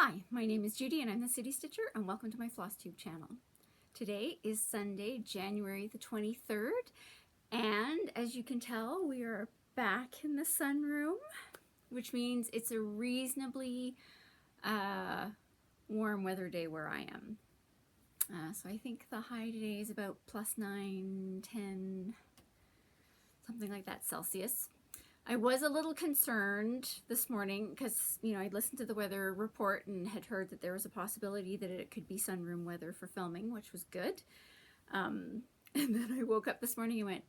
Hi, my name is Judy and I'm the City Stitcher, and welcome to my Flosstube channel. Today is Sunday, January the 23rd, and as you can tell, we are back in the sunroom, which means it's a reasonably warm weather day where I am. So I think the high today is about +9, 10, something like that Celsius. I was a little concerned this morning because, you know, I'd listened to the weather report and had heard that there was a possibility that it could be sunroom weather for filming, which was good. And then I woke up this morning and went,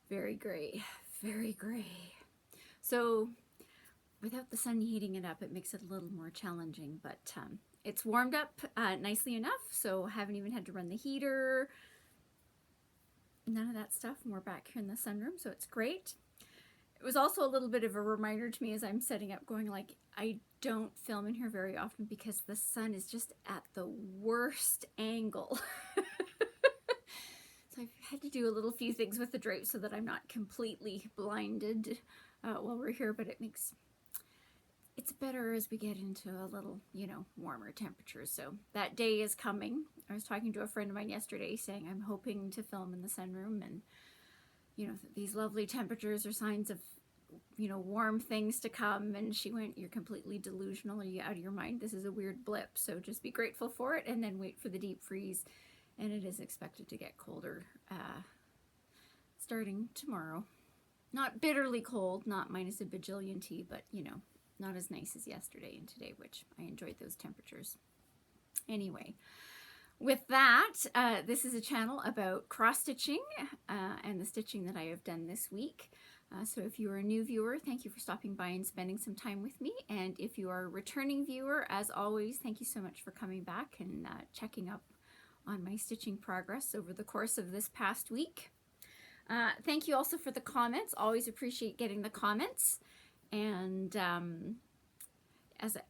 very gray, very gray. So without the sun heating it up, it makes it a little more challenging, but it's warmed up nicely enough, so I haven't even had to run the heater, none of that stuff, and we're back here in the sunroom, so it's great. It was also a little bit of a reminder to me as I'm setting up, going like, I don't film in here very often because the sun is just at the worst angle. So I've had to do a few things with the drape so that I'm not completely blinded while we're here, but it's better as we get into a little, you know, warmer temperatures. So that day is coming. I was talking to a friend of mine yesterday saying I'm hoping to film in the sunroom, and you know, these lovely temperatures are signs of, you know, warm things to come. And she went, you're completely delusional. Are you out of your mind? This is a weird blip. So just be grateful for it and then wait for the deep freeze. And it is expected to get colder starting tomorrow. Not bitterly cold, not minus a bajillion T, but, you know, not as nice as yesterday and today, which I enjoyed those temperatures. Anyway. With that, this is a channel about cross-stitching and the stitching that I have done this week. So if you are a new viewer, thank you for stopping by and spending some time with me. And if you are a returning viewer, as always, thank you so much for coming back and checking up on my stitching progress over the course of this past week. Thank you also for the comments. Always appreciate getting the comments. And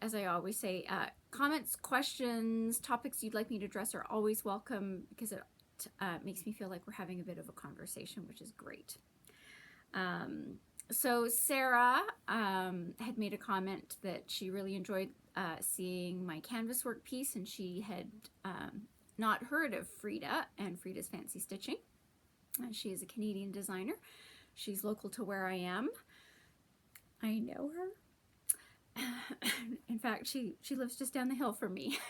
as I always say, comments, questions, topics you'd like me to address are always welcome because it makes me feel like we're having a bit of a conversation, which is great. So Sarah had made a comment that she really enjoyed seeing my canvas work piece, and she had not heard of Frida and Frida's Fancy Stitching. She is a Canadian designer. She's local to where I am. I know her. In fact, she lives just down the hill from me.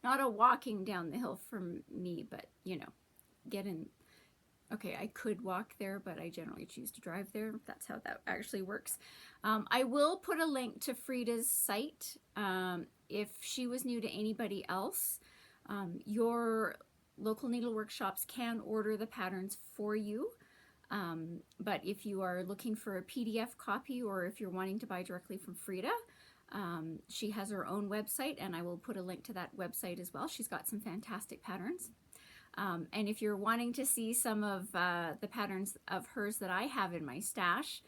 Not a walking down the hill from me, but, you know, get in. Okay, I could walk there, but I generally choose to drive there. That's how that actually works. I will put a link to Frida's site. If she was new to anybody else, your local needlework shops can order the patterns for you. But if you are looking for a PDF copy, or if you're wanting to buy directly from Frida, she has her own website, and I will put a link to that website as well. She's got some fantastic patterns. And if you're wanting to see some of the patterns of hers that I have in my stash,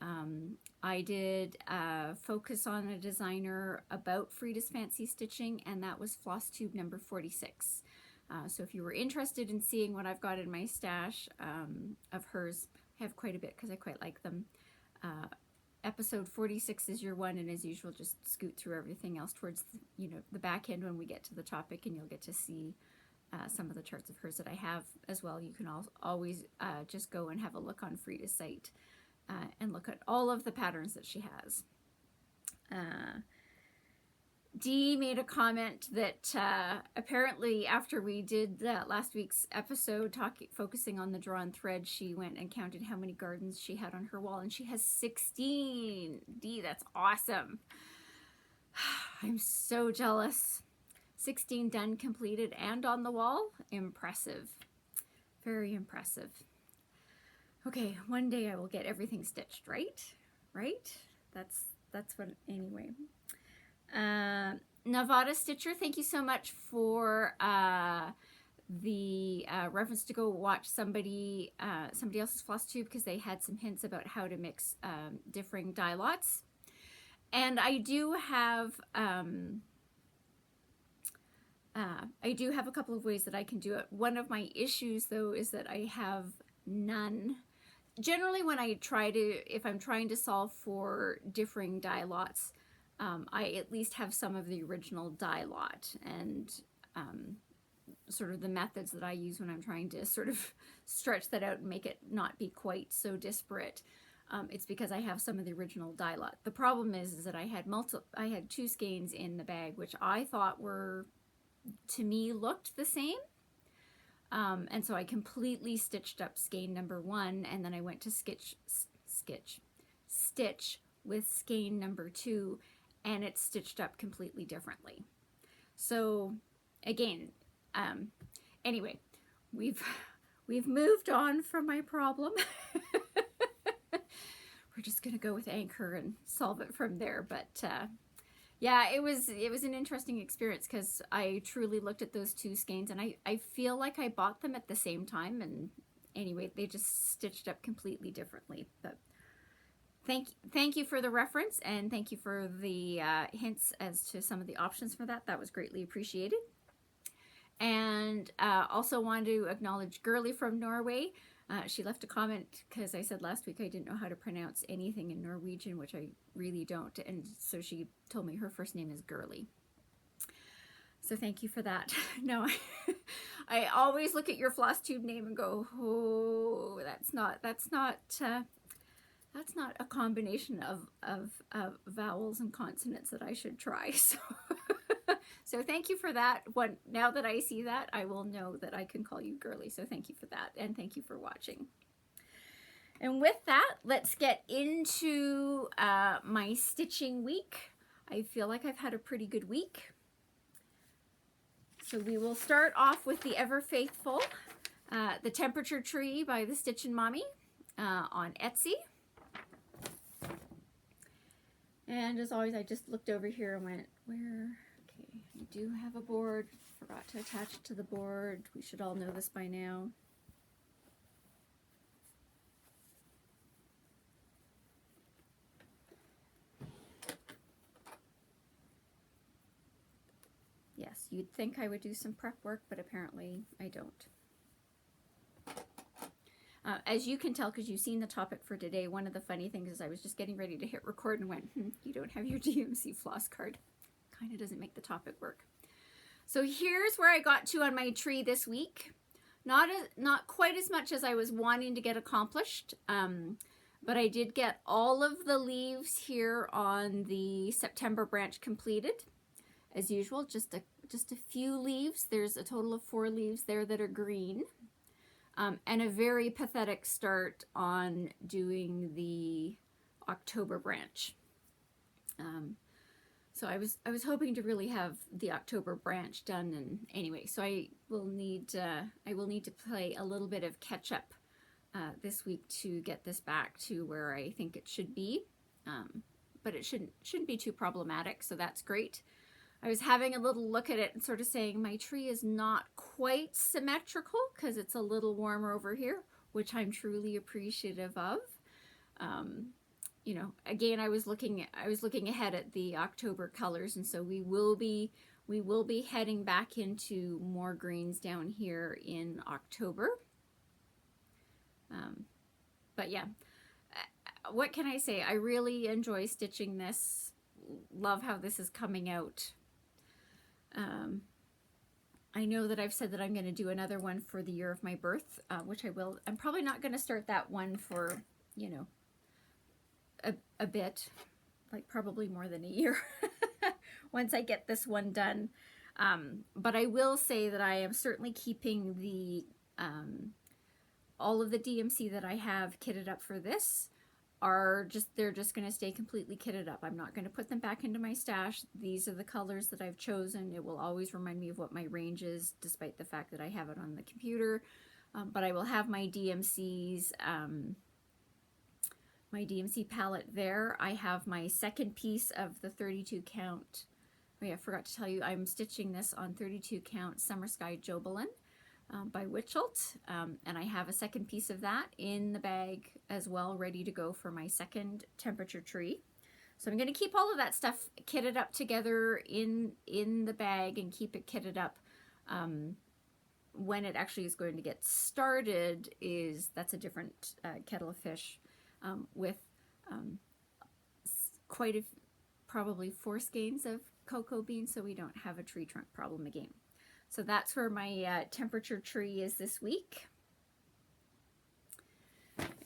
I did focus on a designer about Frida's Fancy Stitching, and that was Flosstube number 46. So if you were interested in seeing what I've got in my stash of hers, I have quite a bit because I quite like them. Episode 46 is your one, and as usual, just scoot through everything else towards the, you know, the back end when we get to the topic, and you'll get to see some of the charts of hers that I have as well. You can always just go and have a look on Frida's site and look at all of the patterns that she has. Dee made a comment that apparently after we did last week's episode focusing on the drawn thread, she went and counted how many gardens she had on her wall, and she has 16. Dee, that's awesome. I'm so jealous. 16 done, completed, and on the wall. Impressive. Very impressive. Okay, one day I will get everything stitched, right? Right? That's what, anyway. Nevada Stitcher, thank you so much for the reference to go watch somebody else's Flosstube, because they had some hints about how to mix differing dye lots. And I do have a couple of ways that I can do it. One of my issues, though, is that I have none. Generally, when I if I'm trying to solve for differing dye lots, I at least have some of the original dye lot, and sort of the methods that I use when I'm trying to sort of stretch that out and make it not be quite so disparate. It's because I have some of the original dye lot. The problem is that I had two skeins in the bag, which I thought were, to me, looked the same. And so I completely stitched up skein number 1, and then I went to stitch with skein number 2, and it's stitched up completely differently. So again, anyway, we've moved on from my problem. We're just gonna go with Anchor and solve it from there. But yeah, it was an interesting experience, because I truly looked at those two skeins, and I feel like I bought them at the same time, and anyway, they just stitched up completely differently. But thank you for the reference, and thank you for the hints as to some of the options for that. That was greatly appreciated. And also wanted to acknowledge Girly from Norway. She left a comment because I said last week I didn't know how to pronounce anything in Norwegian, which I really don't. And so she told me her first name is Girly. So thank you for that. No, I always look at your Flosstube name and go, oh, that's not a combination of vowels and consonants that I should try. So thank you for that. Now that I see that, I will know that I can call you Girly. So thank you for that, and thank you for watching. And with that, let's get into my stitching week. I feel like I've had a pretty good week. So we will start off with the ever faithful, the Temperature Tree by the Stitchin' Mommy on Etsy. And as always, I just looked over here and went, where? Okay, I do have a board. Forgot to attach it to the board. We should all know this by now. Yes, you'd think I would do some prep work, but apparently I don't. As you can tell, because you've seen the topic for today, one of the funny things is I was just getting ready to hit record and went, you don't have your DMC floss card. Kind of doesn't make the topic work. So here's where I got to on my tree this week. Not quite as much as I was wanting to get accomplished, but I did get all of the leaves here on the September branch completed. As usual, just a few leaves. There's a total of 4 leaves there that are green. And a very pathetic start on doing the October branch. So I was hoping to really have the October branch done, and anyway, so I will need to play a little bit of catch up this week to get this back to where I think it should be. But it shouldn't be too problematic, so that's great. I was having a little look at it and sort of saying my tree is not quite symmetrical because it's a little warmer over here, which I'm truly appreciative of. You know, again, I was looking ahead at the October colors, and so we will be heading back into more greens down here in October. But yeah, what can I say? I really enjoy stitching this. Love how this is coming out. I know that I've said that I'm going to do another one for the year of my birth, which I will. I'm probably not going to start that one for, you know, a bit, like probably more than a year once I get this one done. But I will say that I am certainly keeping the all of the DMC that I have kitted up for this they're just going to stay completely kitted up. I'm not going to put them back into my stash. These are the colors that I've chosen. It will always remind me of what my range is, despite the fact that I have it on the computer. But I will have my DMCs, my DMC palette there. I have my second piece of the 32 count. Oh yeah, I forgot to tell you, I'm stitching this on 32 count Summer Sky Jobelin. By Witchelt, and I have a second piece of that in the bag as well, ready to go for my second temperature tree. So I'm going to keep all of that stuff kitted up together in the bag and keep it kitted up. When it actually is going to get started, that's a different kettle of fish with quite probably 4 skeins of cocoa beans so we don't have a tree trunk problem again. So that's where my temperature tree is this week.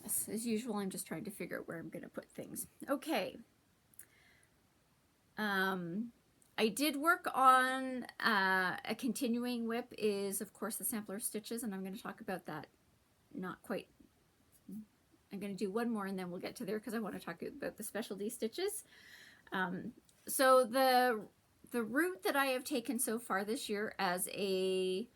Yes, as usual, I'm just trying to figure out where I'm going to put things. Okay. I did work on a continuing whip is, of course, the sampler stitches, and I'm going to talk about that. Not quite. I'm going to do one more and then we'll get to there because I want to talk about the specialty stitches. So the route that I have taken so far this year as a,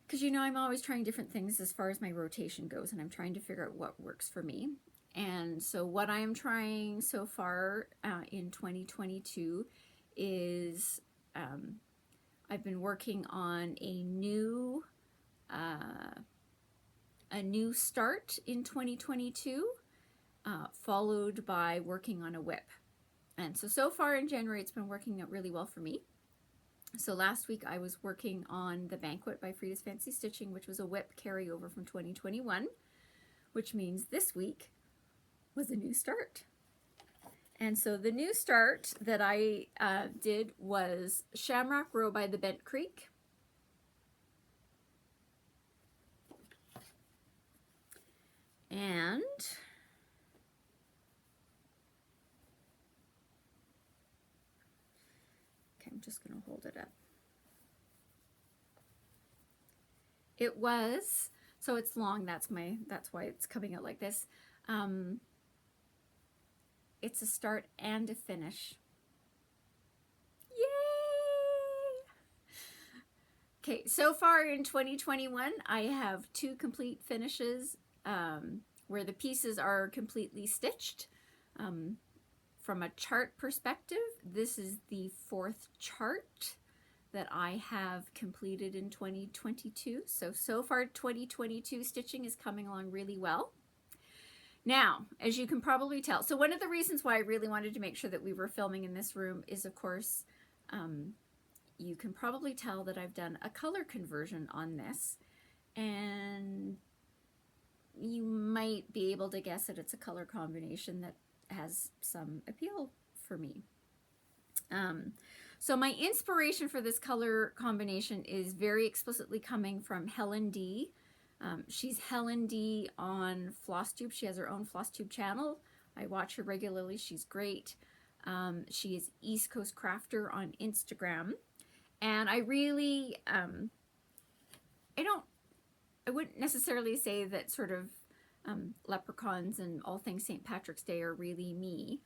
because you know I'm always trying different things as far as my rotation goes, and I'm trying to figure out what works for me. And so what I am trying so far in 2022 is I've been working on a new start in 2022, followed by working on a whip. And so far in January, it's been working out really well for me. So last week I was working on the Banquet by Frida's Fancy Stitching, which was a whip carryover from 2021, which means this week was a new start. And so the new start that I did was Shamrock Row by the Bent Creek. And okay, I'm just going to hold it up. It was, so it's long, that's why it's coming out like this. It's a start and a finish. Yay! Okay, so far in 2021, I have 2 complete finishes where the pieces are completely stitched. From a chart perspective, this is the 4th chart that I have completed in 2022. So far 2022 stitching is coming along really well. Now, as you can probably tell, so one of the reasons why I really wanted to make sure that we were filming in this room is, of course, you can probably tell that I've done a color conversion on this, and you might be able to guess that it's a color combination that has some appeal for me. So my inspiration for this color combination is very explicitly coming from Helen D. She's Helen D on Flosstube. She has her own Flosstube channel. I watch her regularly. She's great. She is East Coast Crafter on Instagram. And I really, I wouldn't necessarily say that sort of leprechauns and all things St. Patrick's Day are really me.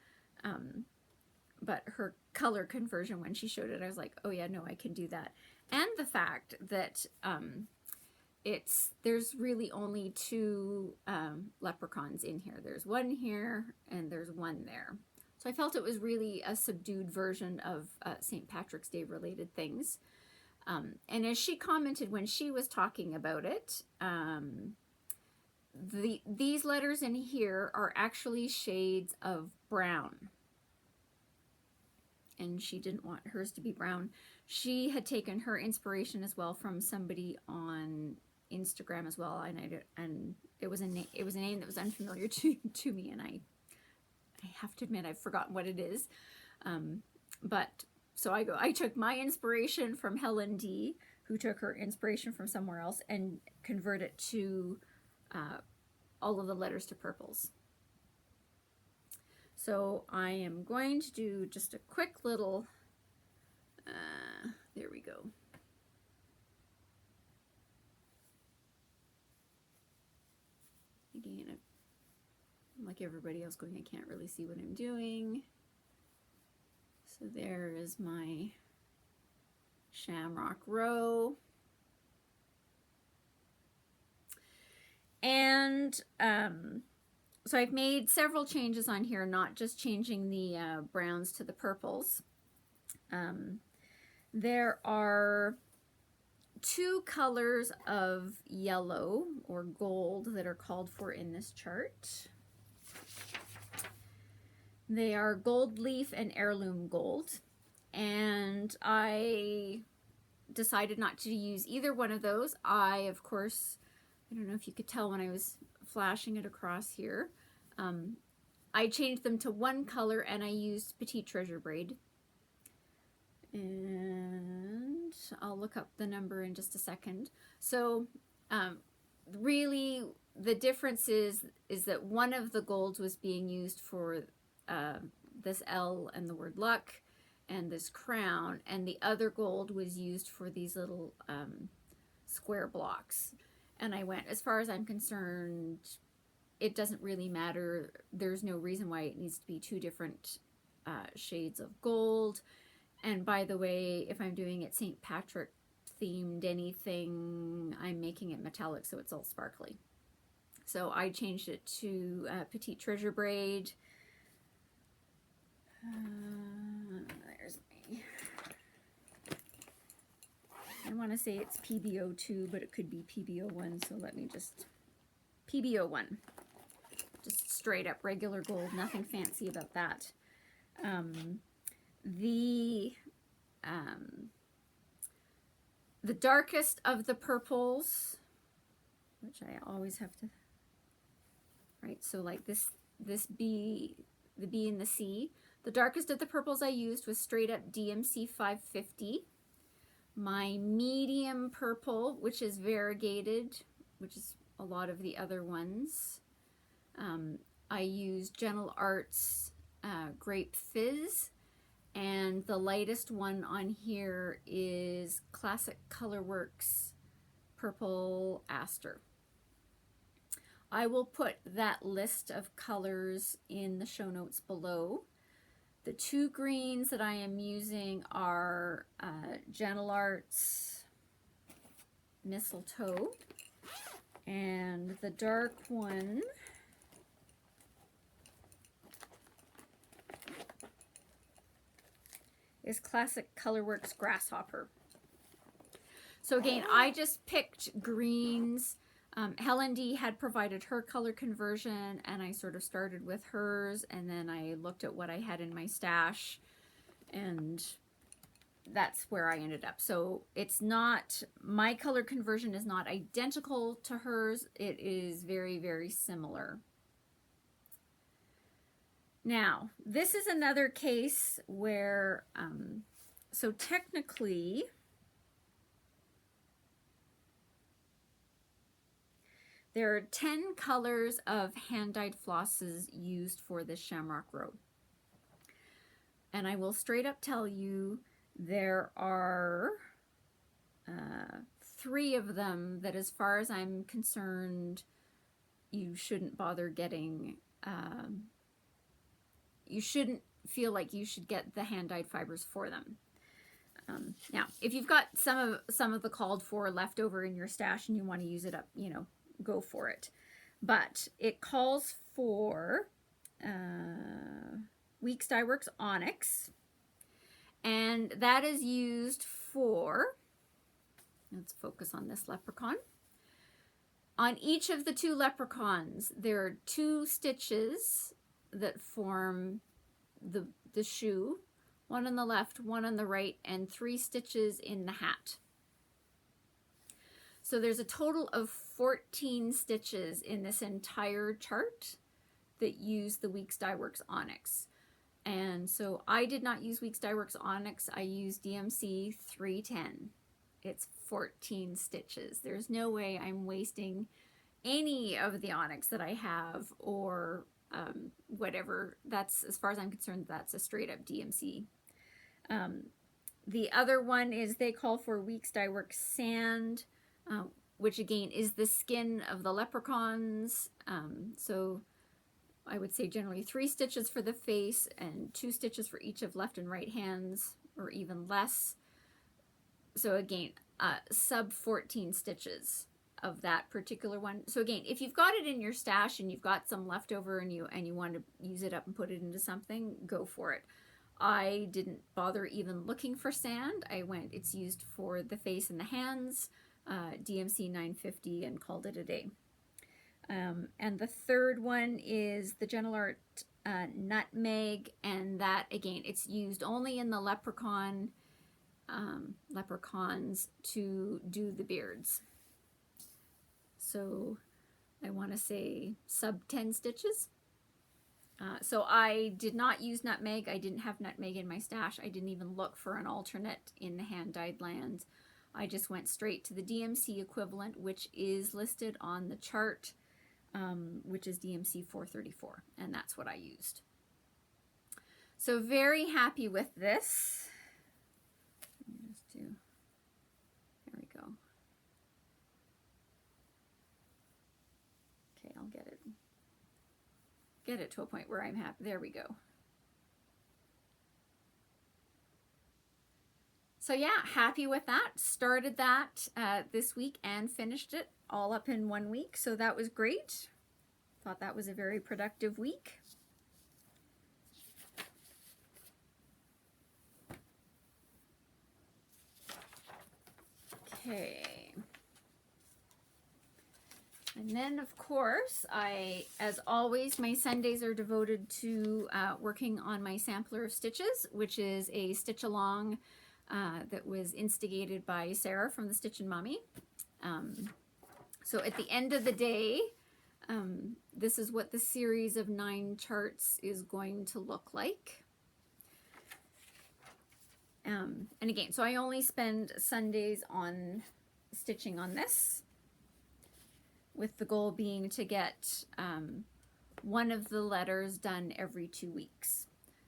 But her color conversion, when she showed it, I was like, oh yeah, no, I can do that. And the fact that there's really only 2 leprechauns in here. There's one here and there's one there. So I felt it was really a subdued version of St. Patrick's Day related things. And as she commented when she was talking about it, these letters in here are actually shades of brown. And she didn't want hers to be brown. She had taken her inspiration as well from somebody on Instagram as well, and it was a name that was unfamiliar to me, and I have to admit I've forgotten what it is. But so I took my inspiration from Helen D, who took her inspiration from somewhere else, and convert it to all of the letters to purples. So I am going to do just a quick little, there we go. Again, I'm like everybody else going, I can't really see what I'm doing. So there is my Shamrock Row. And so I've made several changes on here, not just changing the browns to the purples. There are 2 colors of yellow or gold that are called for in this chart. They are gold leaf and heirloom gold. And I decided not to use either one of those. Of course, I don't know if you could tell when I was flashing it across here. I changed them to one color and I used Petite Treasure Braid. And I'll look up the number in just a second. So really the difference is that one of the golds was being used for this L and the word luck and this crown, and the other gold was used for these little square blocks. And I went, as far as I'm concerned, it doesn't really matter. There's no reason why it needs to be two different shades of gold. And by the way, if I'm doing it St. Patrick themed anything, I'm making it metallic, so it's all sparkly. So I changed it to Petite Treasure Braid. There's me. I want to say it's PBO2, but it could be PBO1, so let me just... PBO1. Just straight up regular gold, nothing fancy about that. The darkest of the purples, which I always have to, right, so like this B, the B and the C, the darkest of the purples I used was straight up DMC 550. My medium purple, which is variegated, which is a lot of the other ones, I used Gentle Arts Grape Fizz. And the lightest one on here is Classic Colorworks Purple Aster. I will put that list of colors in the show notes below. The two greens that I am using are Gentle Arts Mistletoe, and the dark one is Classic Colorworks Grasshopper. So again, I just picked greens. Helen D had provided her color conversion, and I sort of started with hers, and then I looked at what I had in my stash, and that's where I ended up. So it's not, my color conversion is not identical to hers. It is very, very similar. Now, this is another case where, so technically, there are 10 colors of hand-dyed flosses used for this Shamrock Row. And I will straight up tell you, there are 3 of them that, as far as I'm concerned, you shouldn't bother getting, you shouldn't feel like you should get the hand-dyed fibers for them. Now, if you've got some of the called for left over in your stash and you want to use it up, you know, go for it. But it calls for Weeks Dyeworks Onyx, and that is used for, let's focus on this leprechaun. On each of the 2 leprechauns, there are 2 stitches that form the shoe, one on the left, one on the right, and 3 stitches in the hat. So there's a total of 14 stitches in this entire chart that use the Weeks Dyeworks Onyx. And so I did not use Weeks Dyeworks Onyx, I used DMC 310. It's 14 stitches. There's no way I'm wasting any of the onyx that I have, or whatever. That's, as far as I'm concerned, that's a straight up DMC. The other one is, they call for Weeks Dyeworks Sand, which again is the skin of the leprechauns. So I would say generally 3 stitches for the face and 2 stitches for each of left and right hands, or even less. So again, sub 14 stitches of that particular one. So again, if you've got it in your stash and you've got some left over and you want to use it up and put it into something, go for it. I didn't bother even looking for sand. I went, it's used for the face and the hands, DMC 950, and called it a day. And the third one is the Gentle Art Nutmeg, and that again, it's used only in the leprechauns to do the beards. So I want to say sub 10 stitches. So I did not use nutmeg. I didn't have nutmeg in my stash. I didn't even look for an alternate in the hand-dyed lands. I just went straight to the DMC equivalent, which is listed on the chart, which is DMC 434, and that's what I used. So very happy with this. There we go. Okay, I'll get it to a point where I'm happy. There we go. So yeah, happy with that. Started that this week and finished it all up in 1 week. So that was great. Thought that was a very productive week. Okay. And then, of course, as always, my Sundays are devoted to working on my sampler of stitches, which is a stitch along that was instigated by Sarah from the Stitchin' Mommy. So at the end of the day, this is what the series of 9 charts is going to look like. And again, so I only spend Sundays on stitching on this, with the goal being to get one of the letters done every 2 weeks.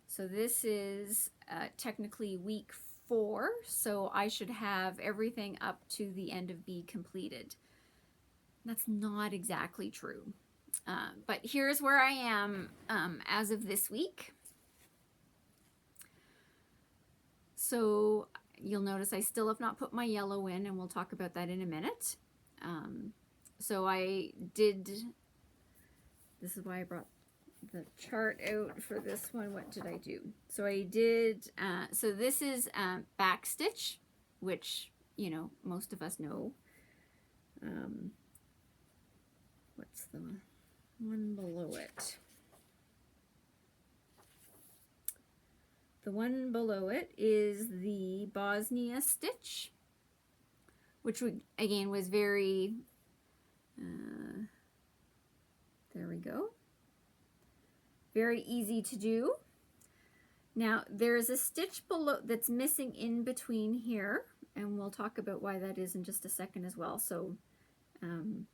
So this is technically week 4, so I should have everything up to the end of B completed. That's not exactly true, but here's where I am as of this week. So you'll notice I still have not put my yellow in, and we'll talk about that in a minute. So I did, this is why I brought the chart out for this one. What did I do? So I did, so this is back stitch, which, you know, most of us know. What's the one below it? The one below it is the Bosnia stitch, which again was very, there we go, very easy to do. Now there's a stitch below that's missing in between here, and we'll talk about why that is in just a second as well. So I'm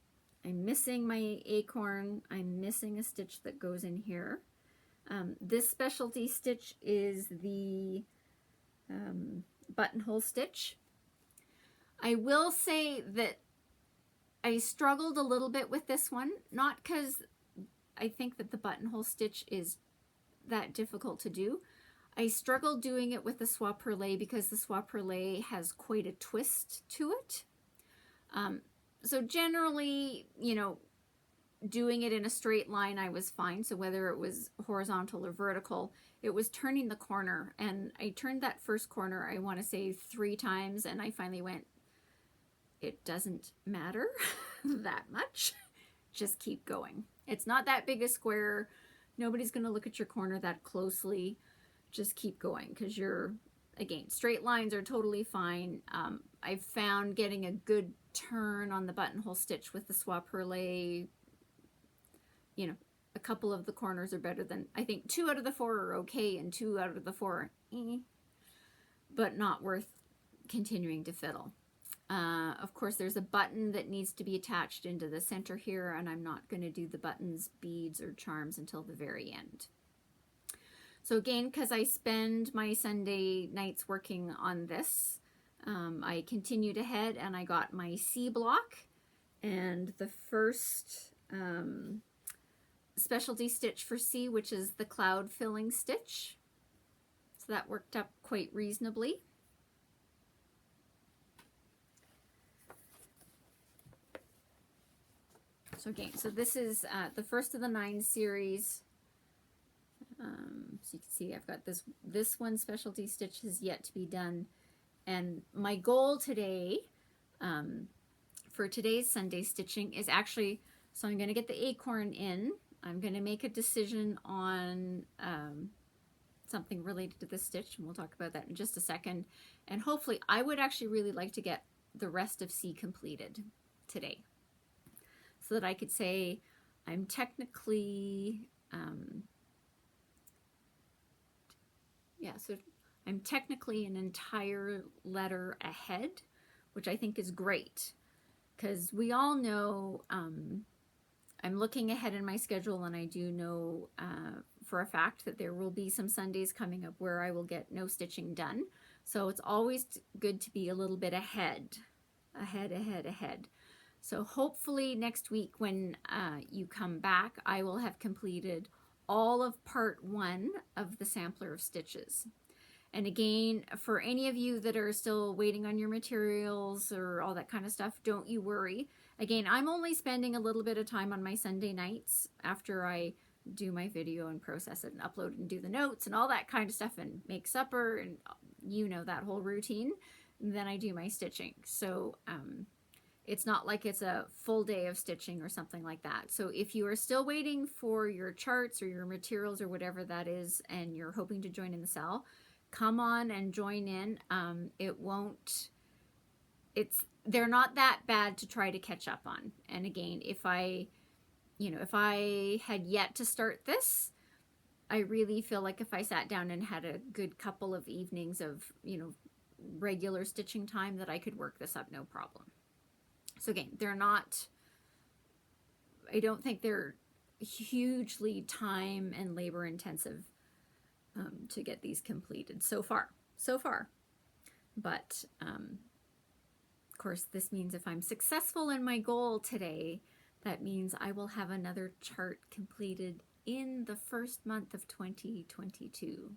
missing my acorn, I'm missing a stitch that goes in here. This specialty stitch is the buttonhole stitch. I will say that I struggled a little bit with this one, not because I think that the buttonhole stitch is that difficult to do. I struggled doing it with the Soie Perlee because the Soie Perlee has quite a twist to it. So generally, you know, doing it in a straight line, I was fine. So whether it was horizontal or vertical, it was turning the corner. And I turned that first corner, I want to say 3 times, and I finally went, it doesn't matter that much. Just keep going. It's not that big a square. Nobody's going to look at your corner that closely. Just keep going, because you're, again, straight lines are totally fine. I've found getting a good turn on the buttonhole stitch with the Soie Perlee, you know, a couple of the corners are better than, I think 2 out of the 4 are okay, and 2 out of the 4 are but not worth continuing to fiddle. Of course, there's a button that needs to be attached into the center here, and I'm not going to do the buttons, beads, or charms until the very end. So again, because I spend my Sunday nights working on this, I continued ahead and I got my C block, and the first specialty stitch for C, which is the cloud filling stitch. So that worked up quite reasonably. So again, so this is the first of the 9 series. So you can see I've got this one specialty stitch has yet to be done. And my goal today, for today's Sunday stitching, is actually, so I'm going to get the acorn in. I'm going to make a decision on something related to this stitch, and we'll talk about that in just a second. And hopefully, I would actually really like to get the rest of C completed today, so that I could say I'm technically Yeah, so I'm technically an entire letter ahead, which I think is great, because we all know I'm looking ahead in my schedule, and I do know for a fact that there will be some Sundays coming up where I will get no stitching done. So it's always good to be a little bit ahead. So hopefully next week when you come back, I will have completed all of part 1 of the sampler of stitches. And again, for any of you that are still waiting on your materials or all that kind of stuff, don't you worry. Again, I'm only spending a little bit of time on my Sunday nights after I do my video and process it and upload and do the notes and all that kind of stuff and make supper and you know that whole routine. And then I do my stitching. So it's not like it's a full day of stitching or something like that. So if you are still waiting for your charts or your materials or whatever that is, and you're hoping to join in the SAL, come on and join in. They're not that bad to try to catch up on. And again, if I had yet to start this, I really feel like if I sat down and had a good couple of evenings of, regular stitching time, that I could work this up no problem. So again, I don't think they're hugely time and labor intensive to get these completed so far. But of course, this means if I'm successful in my goal today, that means I will have another chart completed in the first month of 2022.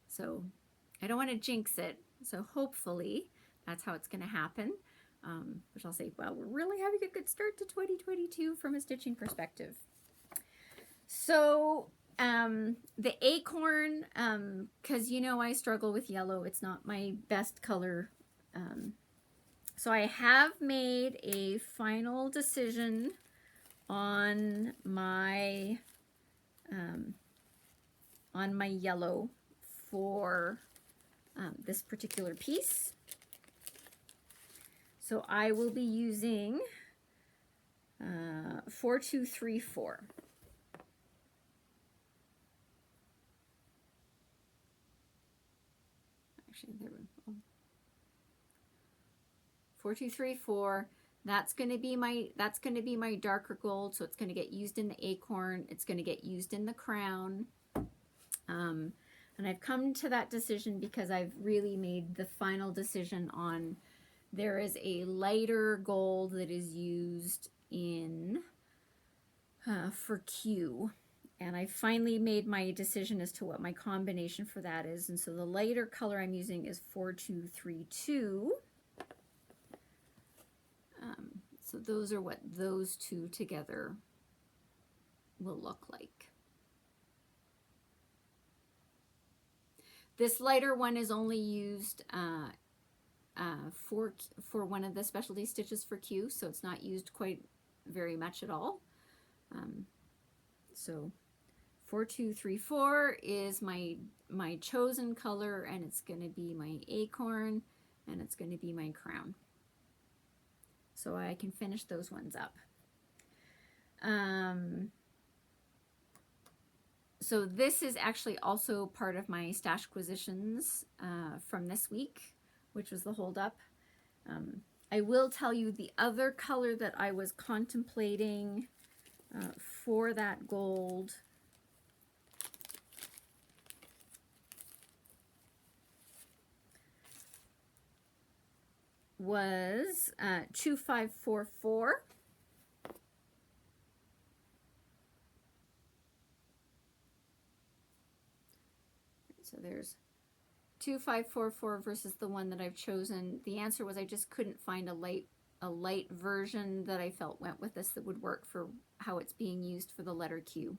So I don't want to jinx it. So hopefully that's how it's going to happen. Which I'll say, well, we're really having a good start to 2022 from a stitching perspective. So the acorn, because I struggle with yellow. It's not my best color. So I have made a final decision on my yellow for this particular piece. So I will be using 4234. Actually, there we go. 4234. That's going to be my darker gold. So it's going to get used in the acorn. It's going to get used in the crown. And I've come to that decision because I've really made the final decision on. There is a lighter gold that is used in for Q, and I finally made my decision as to what my combination for that is. And so the lighter color I'm using is 4232. So those are what those two together will look like. This lighter one is only used for one of the specialty stitches for Q, so it's not used quite very much at all. So 4234 is my chosen color, and it's going to be my acorn, and it's going to be my crown. So I can finish those ones up. So this is actually also part of my Stashquisitions from this week, which was the holdup. I will tell you the other color that I was contemplating for that gold was 2544. So there's 2544 versus the one that I've chosen. The answer was I just couldn't find a light version that I felt went with this that would work for how it's being used for the letter Q.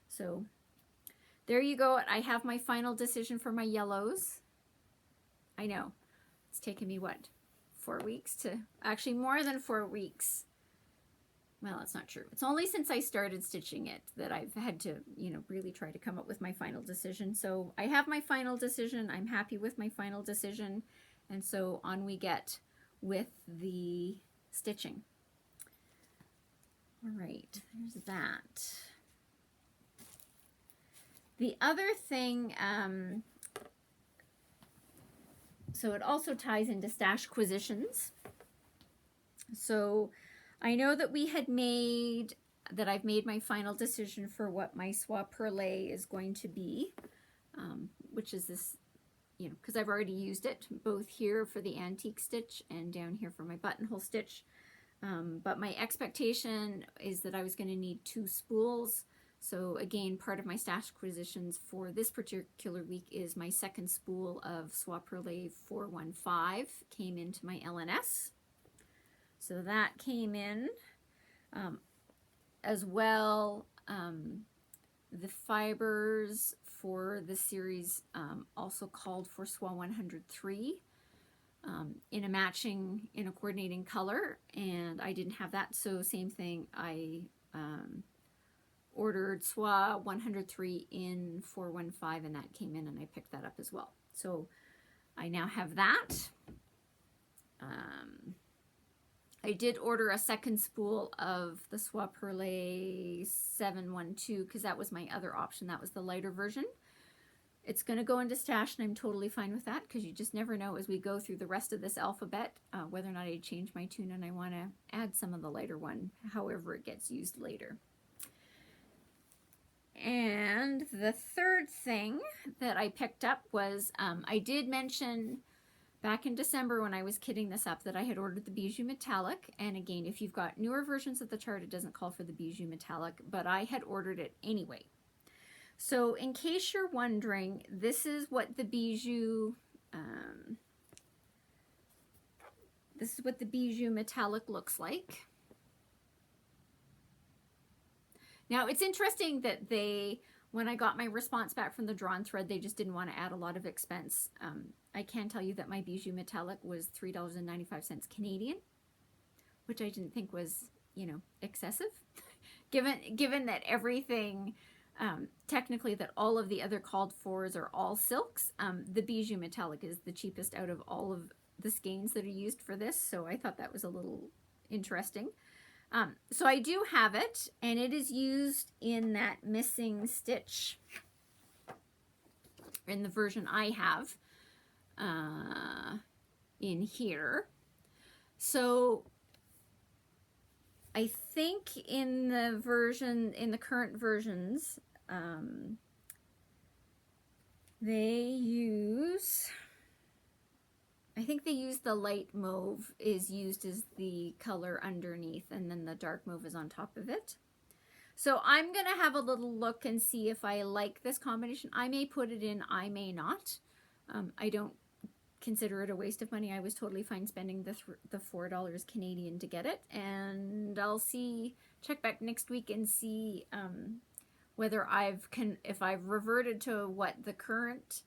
So there you go. I have my final decision for my yellows. I know. It's taken me, what, 4 weeks to... Actually, more than 4 weeks. Well, it's not true. It's only since I started stitching it that I've had to, really try to come up with my final decision. So I have my final decision. I'm happy with my final decision. And so on we get with the stitching. All right, there's that. The other thing So it also ties into Stashquisitions. So I know that I've made my final decision for what my Soie Perlee is going to be, which is this, you know, because I've already used it both here for the antique stitch and down here for my buttonhole stitch. But my expectation is that I was going to need 2 spools. So again, part of my Stashquisitions for this particular week is my second spool of Soie Perlee 415 came into my LNS. So that came in. As well, the fibers for the series also called for Soie 103 in a coordinating color, and I didn't have that, so same thing, I ordered Soie 103 in 415, and that came in, and I picked that up as well. So I now have that. I did order a second spool of the Soie Perlee 712 because that was my other option. That was the lighter version. It's going to go into stash, and I'm totally fine with that because you just never know as we go through the rest of this alphabet whether or not I change my tune and I want to add some of the lighter one, however it gets used later. And the third thing that I picked up was I did mention back in December when I was kitting this up that I had ordered the Bijoux Metallic, and again, if you've got newer versions of the chart, it doesn't call for the Bijoux Metallic, but I had ordered it anyway. So in case you're wondering, this is what the Bijoux Metallic looks like. Now it's interesting that when I got my response back from the drawn thread, they just didn't want to add a lot of expense. I can tell you that my Bijoux Metallic was $3.95 Canadian, which I didn't think was, you know, excessive, given that everything, technically that all of the other called fors are all silks. The Bijoux Metallic is the cheapest out of all of the skeins that are used for this, so I thought that was a little interesting. So I do have it, and it is used in that missing stitch in the version I have in here. So I think in the current versions, they use the light mauve is used as the color underneath, and then the dark mauve is on top of it. So I'm going to have a little look and see if I like this combination. I may put it in, I may not. I don't consider it a waste of money. I was totally fine spending the $4 Canadian to get it, and I'll check back next week and see whether if I've reverted to what the current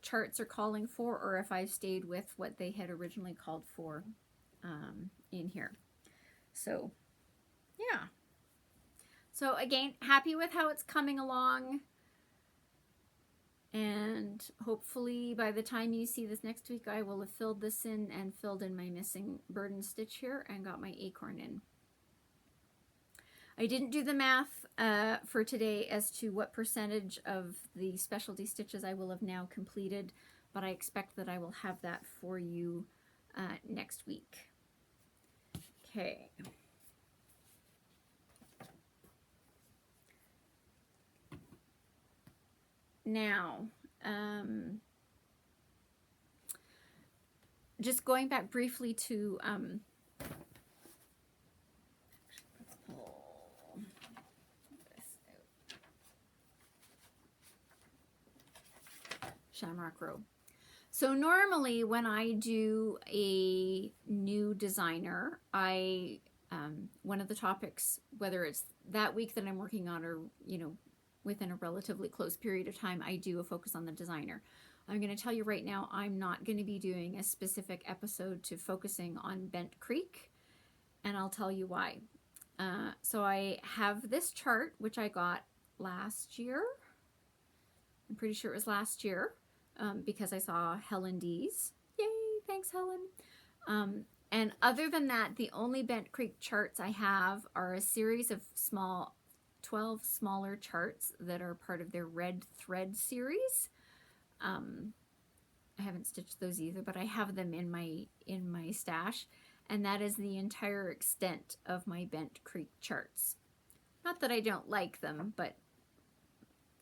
charts are calling for, or if I've stayed with what they had originally called for in here. So yeah, so again, happy with how it's coming along, and hopefully by the time you see this next week, I will have filled this in and filled in my missing burden stitch here and got my acorn in. I didn't do the math for today as to what percentage of the specialty stitches I will have now completed, but I expect that I will have that for you next week. Okay. Now, just going back briefly to Shamrock Row. So normally when I do a new designer, one of the topics, whether it's that week that I'm working on or, you know, within a relatively close period of time, I do a focus on the designer. I'm going to tell you right now, I'm not going to be doing a specific episode to focusing on Bent Creek, and I'll tell you why. So I have this chart, which I got last year. I'm pretty sure it was last year. Because I saw Helen D's. Yay, thanks Helen. And other than that, the only Bent Creek charts I have are a series of 12 smaller charts that are part of their Red Thread series. I haven't stitched those either, but I have them in my stash, and that is the entire extent of my Bent Creek charts. Not that I don't like them, but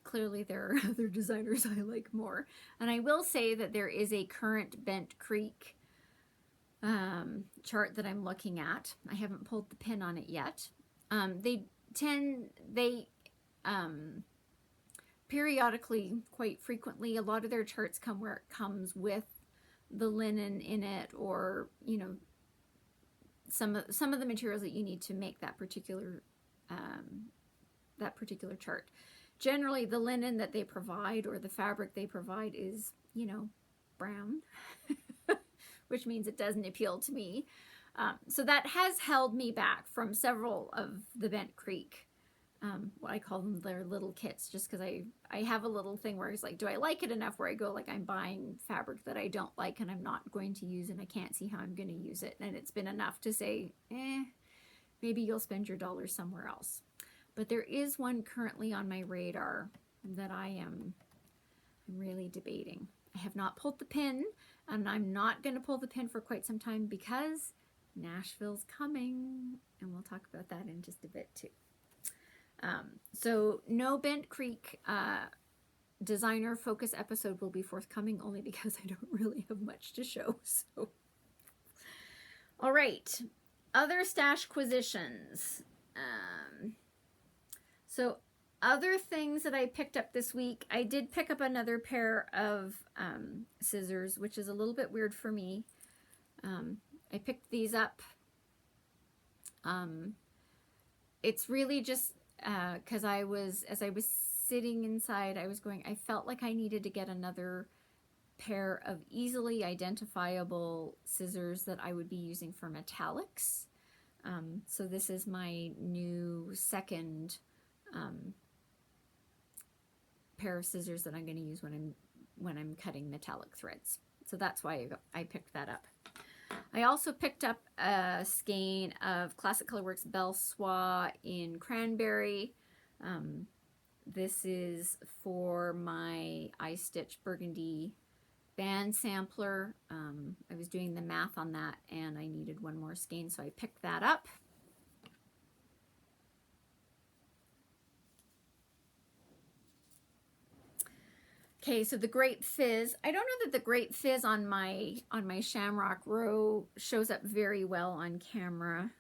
clearly there are other designers I like more. And I will say that there is a current Bent Creek chart that I'm looking at. I haven't pulled the pin on it yet. They periodically, quite frequently, a lot of their charts come where it comes with the linen in it, or, you know, some of the materials that you need to make that particular chart. Generally, the linen that they provide, or the fabric they provide, is, you know, brown, which means it doesn't appeal to me. So that has held me back from several of the Bent Creek, what I call them their little kits, just because I have a little thing where it's like, do I like it enough where I go, like, I'm buying fabric that I don't like and I'm not going to use, and I can't see how I'm going to use it. And it's been enough to say, maybe you'll spend your dollars somewhere else. But there is one currently on my radar that I'm really debating. I have not pulled the pin, and I'm not going to pull the pin for quite some time because Nashville's coming, and we'll talk about that in just a bit too. So no Bent Creek designer focus episode will be forthcoming, only because I don't really have much to show. So, all right, other Stashquisitions. So other things that I picked up this week, I did pick up another pair of scissors, which is a little bit weird for me. I picked these up. It's really just because as I was sitting inside, I felt like I needed to get another pair of easily identifiable scissors that I would be using for metallics. So this is my new second pair of scissors that I'm going to use when I'm cutting metallic threads. So that's why I picked that up. I also picked up a skein of Classic Colorworks Belle Soie in Cranberry. This is for my iStitch Burgundy band sampler. I was doing the math on that, and I needed one more skein, so I picked that up. Okay, so the Grape Fizz. I don't know that the Grape Fizz on my Shamrock Row shows up very well on camera.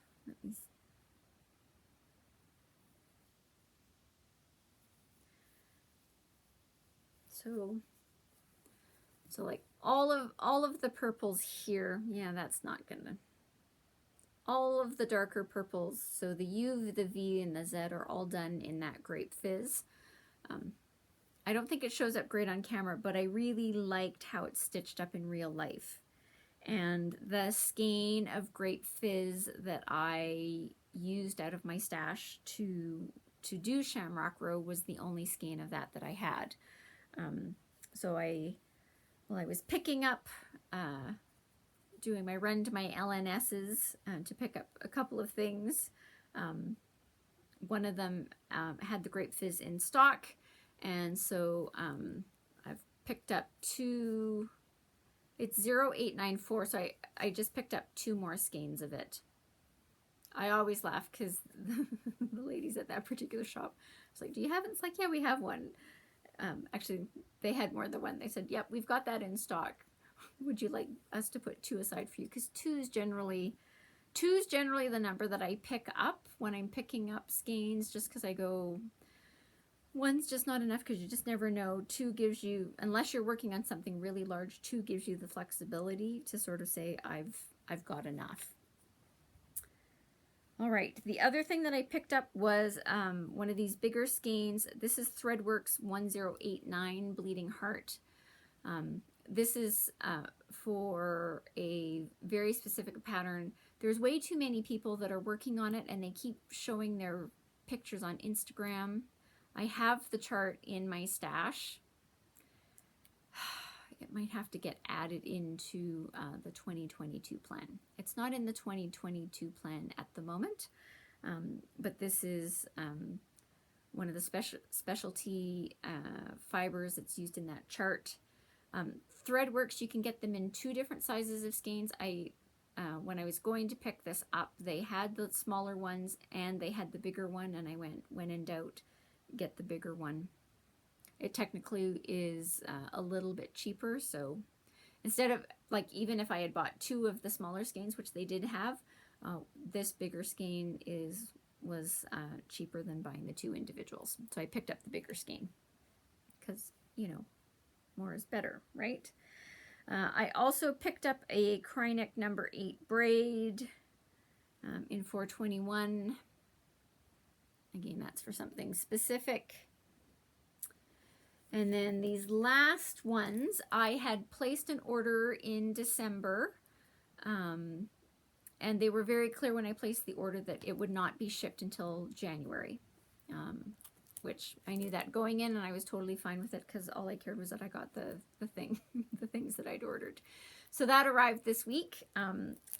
So like all of the purples here, yeah, that's not gonna. All of the darker purples, so the U, the V, and the Z are all done in that Grape Fizz. I don't think it shows up great on camera, but I really liked how it's stitched up in real life. And the skein of Grape Fizz that I used out of my stash to do Shamrock Row was the only skein of that I had. So I was picking up, doing my run to my LNSs to pick up a couple of things. One of them had the Grape Fizz in stock, and so I've picked up two. It's 0894, so I just picked up two more skeins of it. I always laugh because the ladies at that particular shop was like, do you have it? It's like, yeah, we have one. Actually, they had more than one. They said, yep, we've got that in stock. Would you like us to put two aside for you? Because two is generally the number that I pick up when I'm picking up skeins, just because I go, one's just not enough because you just never know. Two gives you, unless you're working on something really large, two gives you the flexibility to sort of say, I've got enough. All right, the other thing that I picked up was one of these bigger skeins. This is Threadworx 1089 Bleeding Heart. This is for a very specific pattern. There's way too many people that are working on it, and they keep showing their pictures on Instagram. I have the chart in my stash. It might have to get added into the 2022 plan. It's not in the 2022 plan at the moment, but this is one of the specialty fibers that's used in that chart. Threadworx, you can get them in 2 different sizes of skeins. When I was going to pick this up, they had the smaller ones and they had the bigger one, and I went, when in doubt, get the bigger one. It technically is a little bit cheaper, so instead of, like, even if I had bought 2 of the smaller skeins, which they did have, this bigger skein was cheaper than buying the 2 individuals. So I picked up the bigger skein because, you know, more is better, right? I also picked up a Krynic number 8 braid in 421. Again, that's for something specific. And then these last ones, I had placed an order in December, and they were very clear when I placed the order that it would not be shipped until January, which I knew that going in, and I was totally fine with it because all I cared was that I got the things that I'd ordered. So that arrived this week.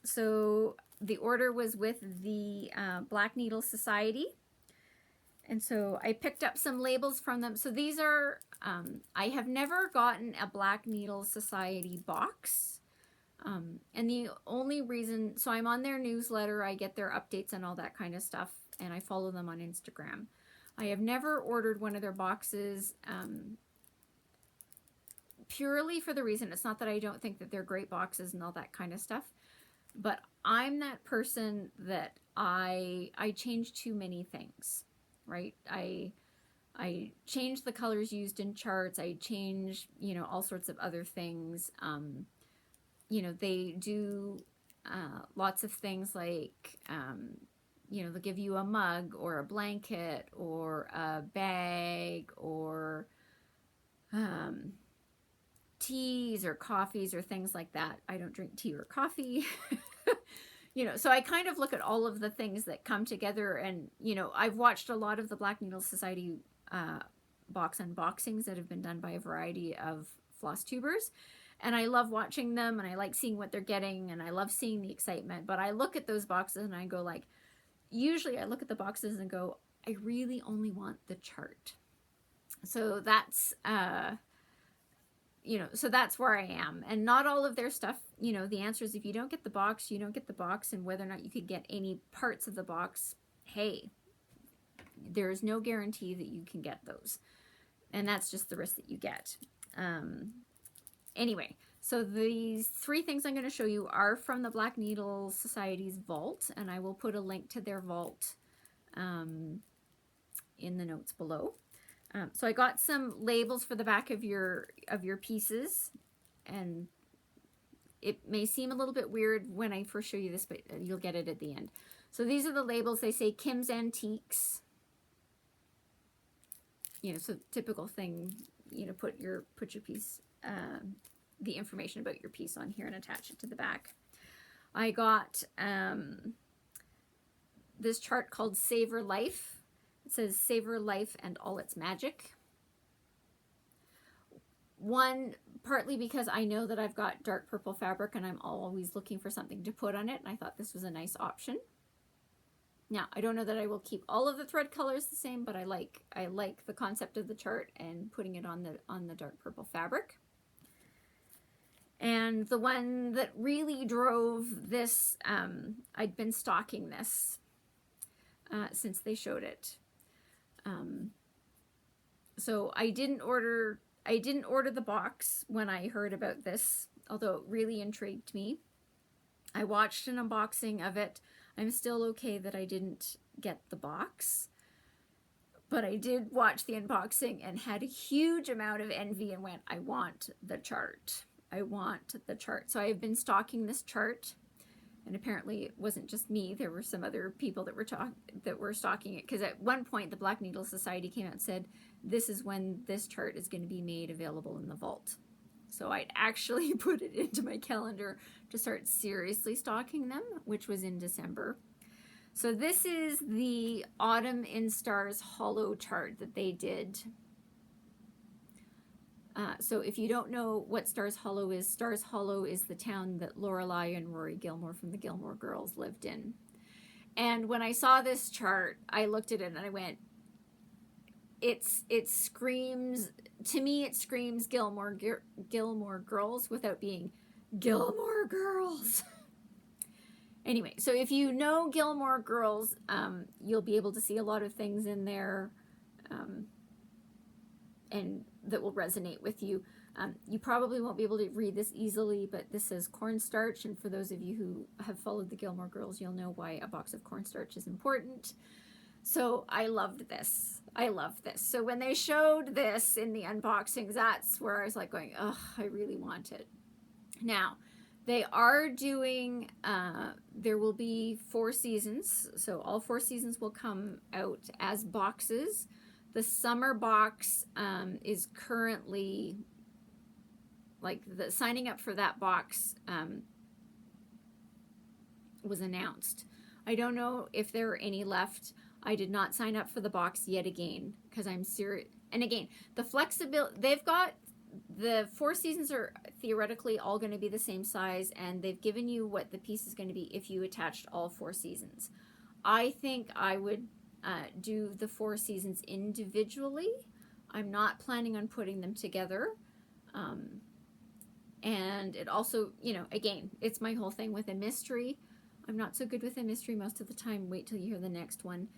So the order was with the Black Needle Society. And so I picked up some labels from them. So these are, I have never gotten a Black Needle Society box. And the only reason, so I'm on their newsletter, I get their updates and all that kind of stuff, and I follow them on Instagram. I have never ordered one of their boxes purely for the reason, it's not that I don't think that they're great boxes and all that kind of stuff, but I'm that person that I change too many things. Right? I change the colors used in charts. I change, you know, all sorts of other things. You know, they do lots of things like, you know, they'll give you a mug or a blanket or a bag or teas or coffees or things like that. I don't drink tea or coffee. You know, so I kind of look at all of the things that come together, and, you know, I've watched a lot of the Black Needle Society box unboxings that have been done by a variety of floss tubers, and I love watching them, and I like seeing what they're getting, and I love seeing the excitement. But I look at those boxes and I go, like, usually I look at the boxes and go, I really only want the chart. So that's you know, so that's where I am. And not all of their stuff, you know, the answer is if you don't get the box, you don't get the box. And whether or not you could get any parts of the box, hey, there's no guarantee that you can get those. And that's just the risk that you get. Anyway, so these 3 things I'm going to show you are from the Black Needle Society's vault. And I will put a link to their vault in the notes below. So I got some labels for the back of your pieces, and it may seem a little bit weird when I first show you this, but you'll get it at the end. So these are the labels. They say Kim's Antiques. You know, so typical thing, you know, put your piece, the information about your piece on here and attach it to the back. I got this chart called Savor Life. It says Savor Life and All Its Magic. One, partly because I know that I've got dark purple fabric and I'm always looking for something to put on it, and I thought this was a nice option. Now, I don't know that I will keep all of the thread colors the same, but I like the concept of the chart and putting it on the dark purple fabric. And the one that really drove this, I'd been stocking this since they showed it. So I didn't order the box when I heard about this, although it really intrigued me. I watched an unboxing of it. I'm still okay that I didn't get the box, but I did watch the unboxing and had a huge amount of envy and went, I want the chart. I want the chart. So I have been stocking this chart. And apparently it wasn't just me. There were some other people that were stocking it. Because at one point, the Black Needle Society came out and said, this is when this chart is going to be made available in the vault. So I'd actually put it into my calendar to start seriously stocking them, which was in December. So this is the Autumn in Stars Hollow chart that they did. So if you don't know what Stars Hollow is the town that Lorelai and Rory Gilmore from the Gilmore Girls lived in. And when I saw this chart, I looked at it and I went, it screams, to me it screams Gilmore Girls without being Gilmore Girls. Anyway, so if you know Gilmore Girls, you'll be able to see a lot of things in there, and that will resonate with you. You probably won't be able to read this easily, but this says cornstarch, and for those of you who have followed the Gilmore Girls, you'll know why a box of cornstarch is important. So I loved this. I loved this. So when they showed this in the unboxings, that's where I was like going, oh, I really want it. Now, they are doing, there will be 4 seasons. So all 4 seasons will come out as boxes. The summer box is currently, like, the signing up for that box was announced. I don't know if there are any left. I did not sign up for the box yet again because I'm serious. And again, the flexibility, they've got, the 4 seasons are theoretically all going to be the same size, and they've given you what the piece is going to be if you attached all 4 seasons. I think I would do the 4 seasons individually. I'm not planning on putting them together. And it also, you know, again, it's my whole thing with a mystery. I'm not so good with a mystery most of the time. Wait till you hear the next one.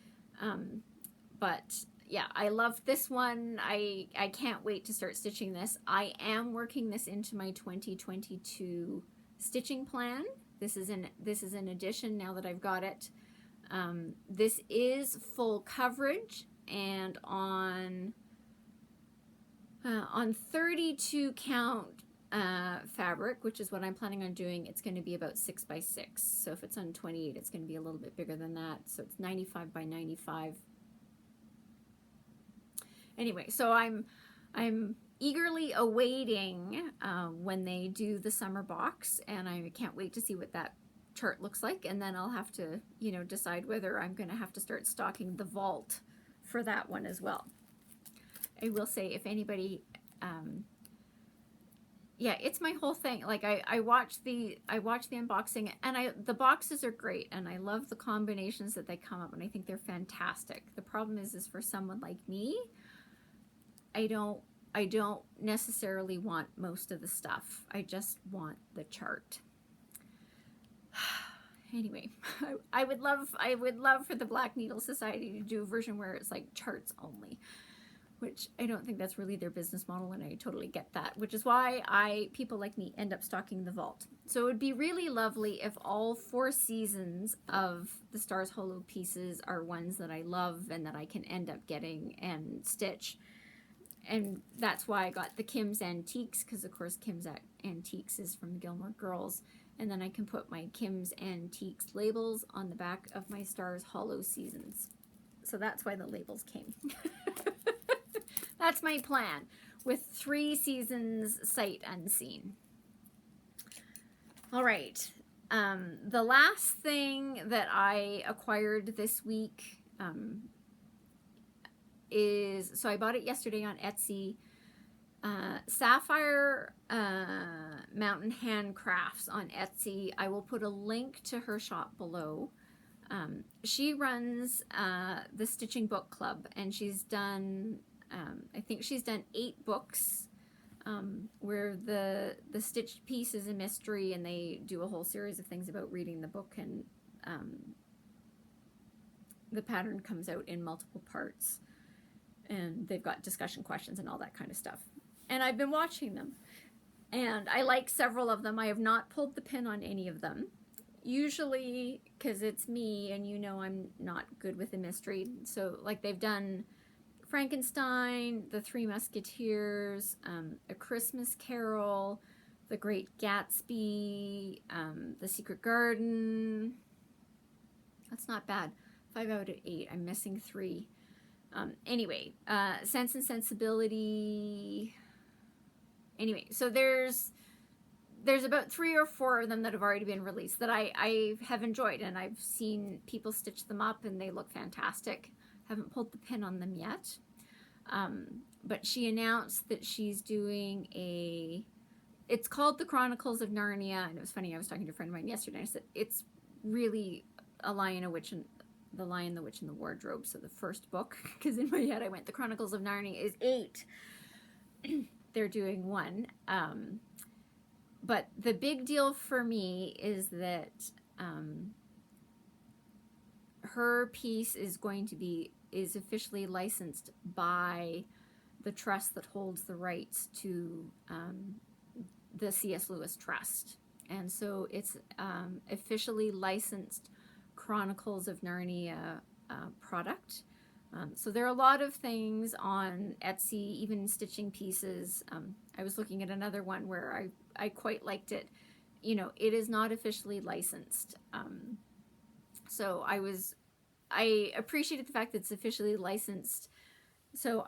But yeah, I love this one. I can't wait to start stitching this. I am working this into my 2022 stitching plan. This is an addition now that I've got it. This is full coverage, and on 32 count fabric, which is what I'm planning on doing, it's going to be about 6 by 6. So if it's on 28, it's going to be a little bit bigger than that. So it's 95 by 95. Anyway, so I'm eagerly awaiting when they do the summer box, and I can't wait to see what that chart looks like. And then I'll have to, you know, decide whether I'm going to have to start stocking the vault for that one as well. I will say, if anybody, yeah, it's my whole thing. Like I watch the unboxing, and the boxes are great, and I love the combinations that they come up, and I think they're fantastic. The problem is for someone like me, I don't necessarily want most of the stuff. I just want the chart. Anyway, I would love for the Black Needle Society to do a version where it's like charts only, which I don't think that's really their business model, and I totally get that, which is why people like me end up stocking the vault. So it would be really lovely if all 4 seasons of the Stars Holo pieces are ones that I love and that I can end up getting and stitch. And that's why I got the Kim's Antiques, because of course Kim's Antiques is from the Gilmore Girls. And then I can put my Kim's Antiques labels on the back of my Stars Holo seasons. So that's why the labels came. That's my plan, with 3 seasons sight unseen. All right. The last thing that I acquired this week is, so I bought it yesterday on Etsy, Sapphire Mountain Handcrafts on Etsy. I will put a link to her shop below. She runs the Stitching Book Club, and she's done, I think she's done 8 books where the stitched piece is a mystery, and they do a whole series of things about reading the book, and the pattern comes out in multiple parts. And they've got discussion questions and all that kind of stuff. And I've been watching them, and I like several of them. I have not pulled the pin on any of them. Usually, because it's me, and you know I'm not good with a mystery. So, like, they've done Frankenstein, The Three Musketeers, A Christmas Carol, The Great Gatsby, The Secret Garden. That's not bad. 5 out of 8. I'm missing 3. Anyway, Sense and Sensibility. Anyway, so there's about 3 or 4 of them that have already been released that I have enjoyed, and I've seen people stitch them up, and they look fantastic. Haven't pulled the pin on them yet. But she announced that she's doing it's called The Chronicles of Narnia, and it was funny, I was talking to a friend of mine yesterday, and I said, it's really a Lion, a Witch, and The Lion, the Witch, and the Wardrobe, so the first book, because in my head I went, the Chronicles of Narnia is 8. They're doing 1. But the big deal for me is that her piece is officially licensed by the trust that holds the rights to the C.S. Lewis Trust. And so it's officially licensed Chronicles of Narnia product. So there are a lot of things on Etsy, even stitching pieces. I was looking at another one where I quite liked it. You know, it is not officially licensed. So I appreciated the fact that it's officially licensed. So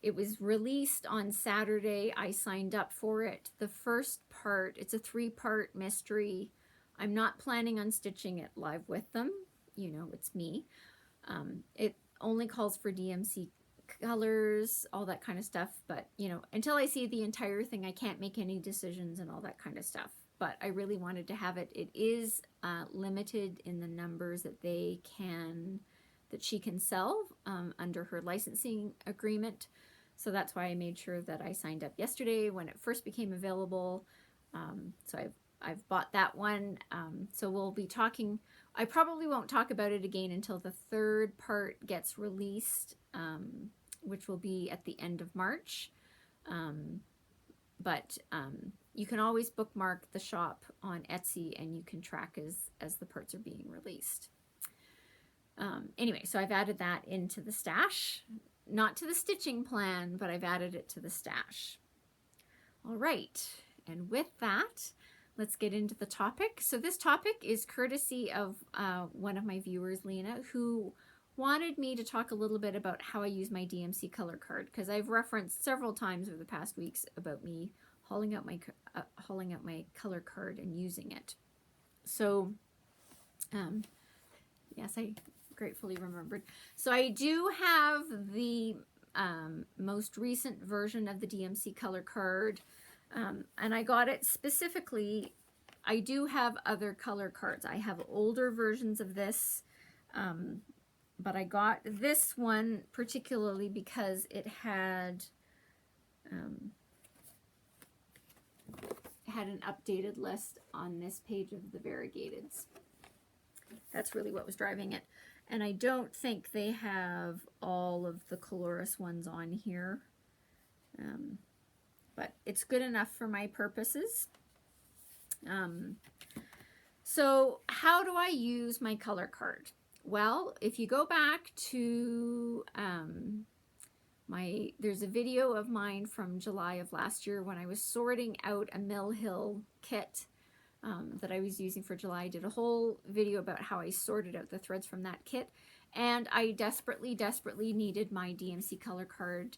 it was released on Saturday. I signed up for it. The first part, it's a 3-part mystery. I'm not planning on stitching it live with them. You know, it's me. It only calls for DMC colors, all that kind of stuff. But, you know, until I see the entire thing, I can't make any decisions and all that kind of stuff. But I really wanted to have it. It is limited in the numbers that she can sell under her licensing agreement. So that's why I made sure that I signed up yesterday when it first became available. So I've bought that one. So we'll be talking. I probably won't talk about it again until the 3rd part gets released, which will be at the end of March. But you can always bookmark the shop on Etsy and you can track as the parts are being released. Anyway, so I've added that into the stash. Not to the stitching plan, but I've added it to the stash. All right, and with that, let's get into the topic. So this topic is courtesy of one of my viewers, Lena, who wanted me to talk a little bit about how I use my DMC color card, because I've referenced several times over the past weeks about me hauling out my color card and using it. So, yes, I gratefully remembered. So I do have the most recent version of the DMC color card, and I got it specifically. I do have other color cards. I have older versions of this, but I got this one particularly because it had an updated list on this page of the variegateds. That's really what was driving it. And I don't think they have all of the colorist ones on here. But it's good enough for my purposes. So how do I use my color card? Well, if you go back to there's a video of mine from July of last year when I was sorting out a Mill Hill kit that I was using for July. I did a whole video about how I sorted out the threads from that kit, and I desperately needed my DMC color card.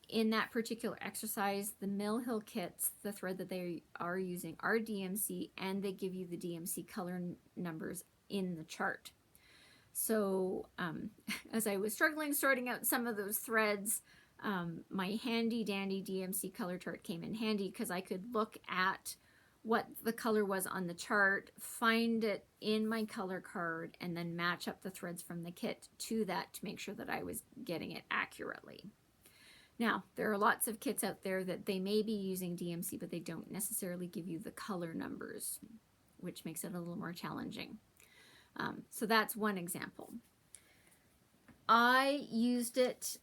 In that particular exercise, the Mill Hill kits, the thread that they are using are DMC, and they give you the DMC color numbers in the chart. So as I was struggling sorting out some of those threads, my handy dandy DMC color chart came in handy, because I could look at what the color was on the chart, find it in my color card, and then match up the threads from the kit to that to make sure that I was getting it accurately. Now, there are lots of kits out there that they may be using DMC, but they don't necessarily give you the color numbers, which makes it a little more challenging. So that's one example. I used it,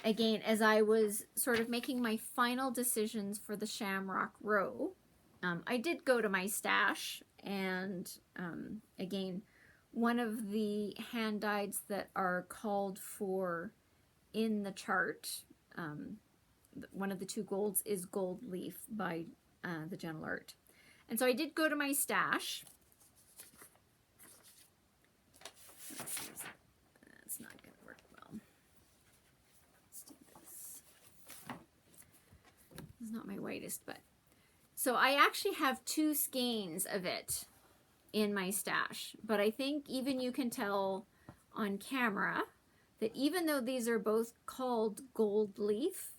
again, as I was sort of making my final decisions for the Shamrock Row. I did go to my stash, and again, one of the hand dyes that are called for in the chart, one of the 2 golds is Gold Leaf by the Gentle Art. And so I did go to my stash. That's not going to work well. Let's do this. It's not my whitest, but... So I actually have 2 skeins of it in my stash, but I think even you can tell on camera that even though these are both called Gold Leaf,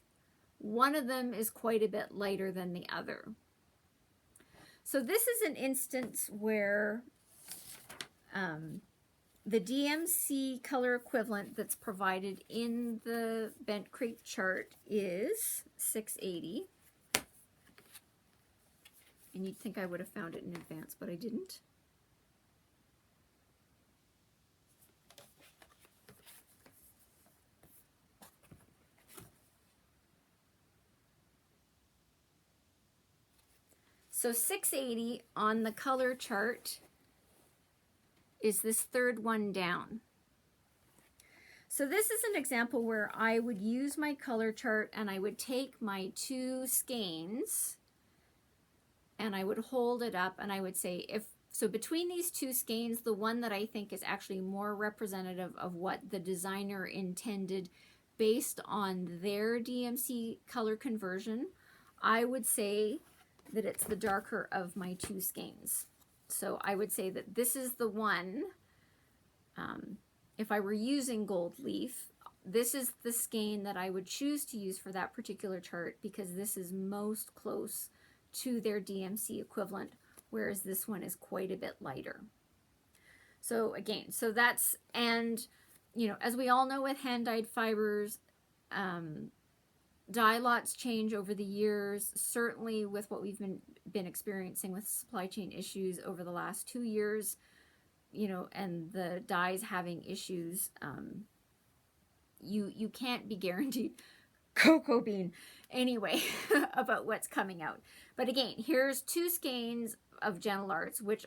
one of them is quite a bit lighter than the other. So this is an instance where the DMC color equivalent that's provided in the bent crepe chart is 680. And you'd think I would have found it in advance, but I didn't. So 680 on the color chart is this third one down. So this is an example where I would use my color chart and I would take my two skeins and I would hold it up and I would say, so between these two skeins, the one that I think is actually more representative of what the designer intended based on their DMC color conversion, I would say that it's the darker of my two skeins. So I would say that this is the one, if I were using gold leaf, this is the skein that I would choose to use for that particular chart because this is most close to their DMC equivalent, whereas this one is quite a bit lighter. So again, so that's, and you know, as we all know with hand-dyed fibers, dye lots change over the years, certainly with what we've been experiencing with supply chain issues over the last 2 years, you know, and the dyes having issues, you can't be guaranteed cocoa bean anyway about what's coming out. But again, here's two skeins of Gentle Arts which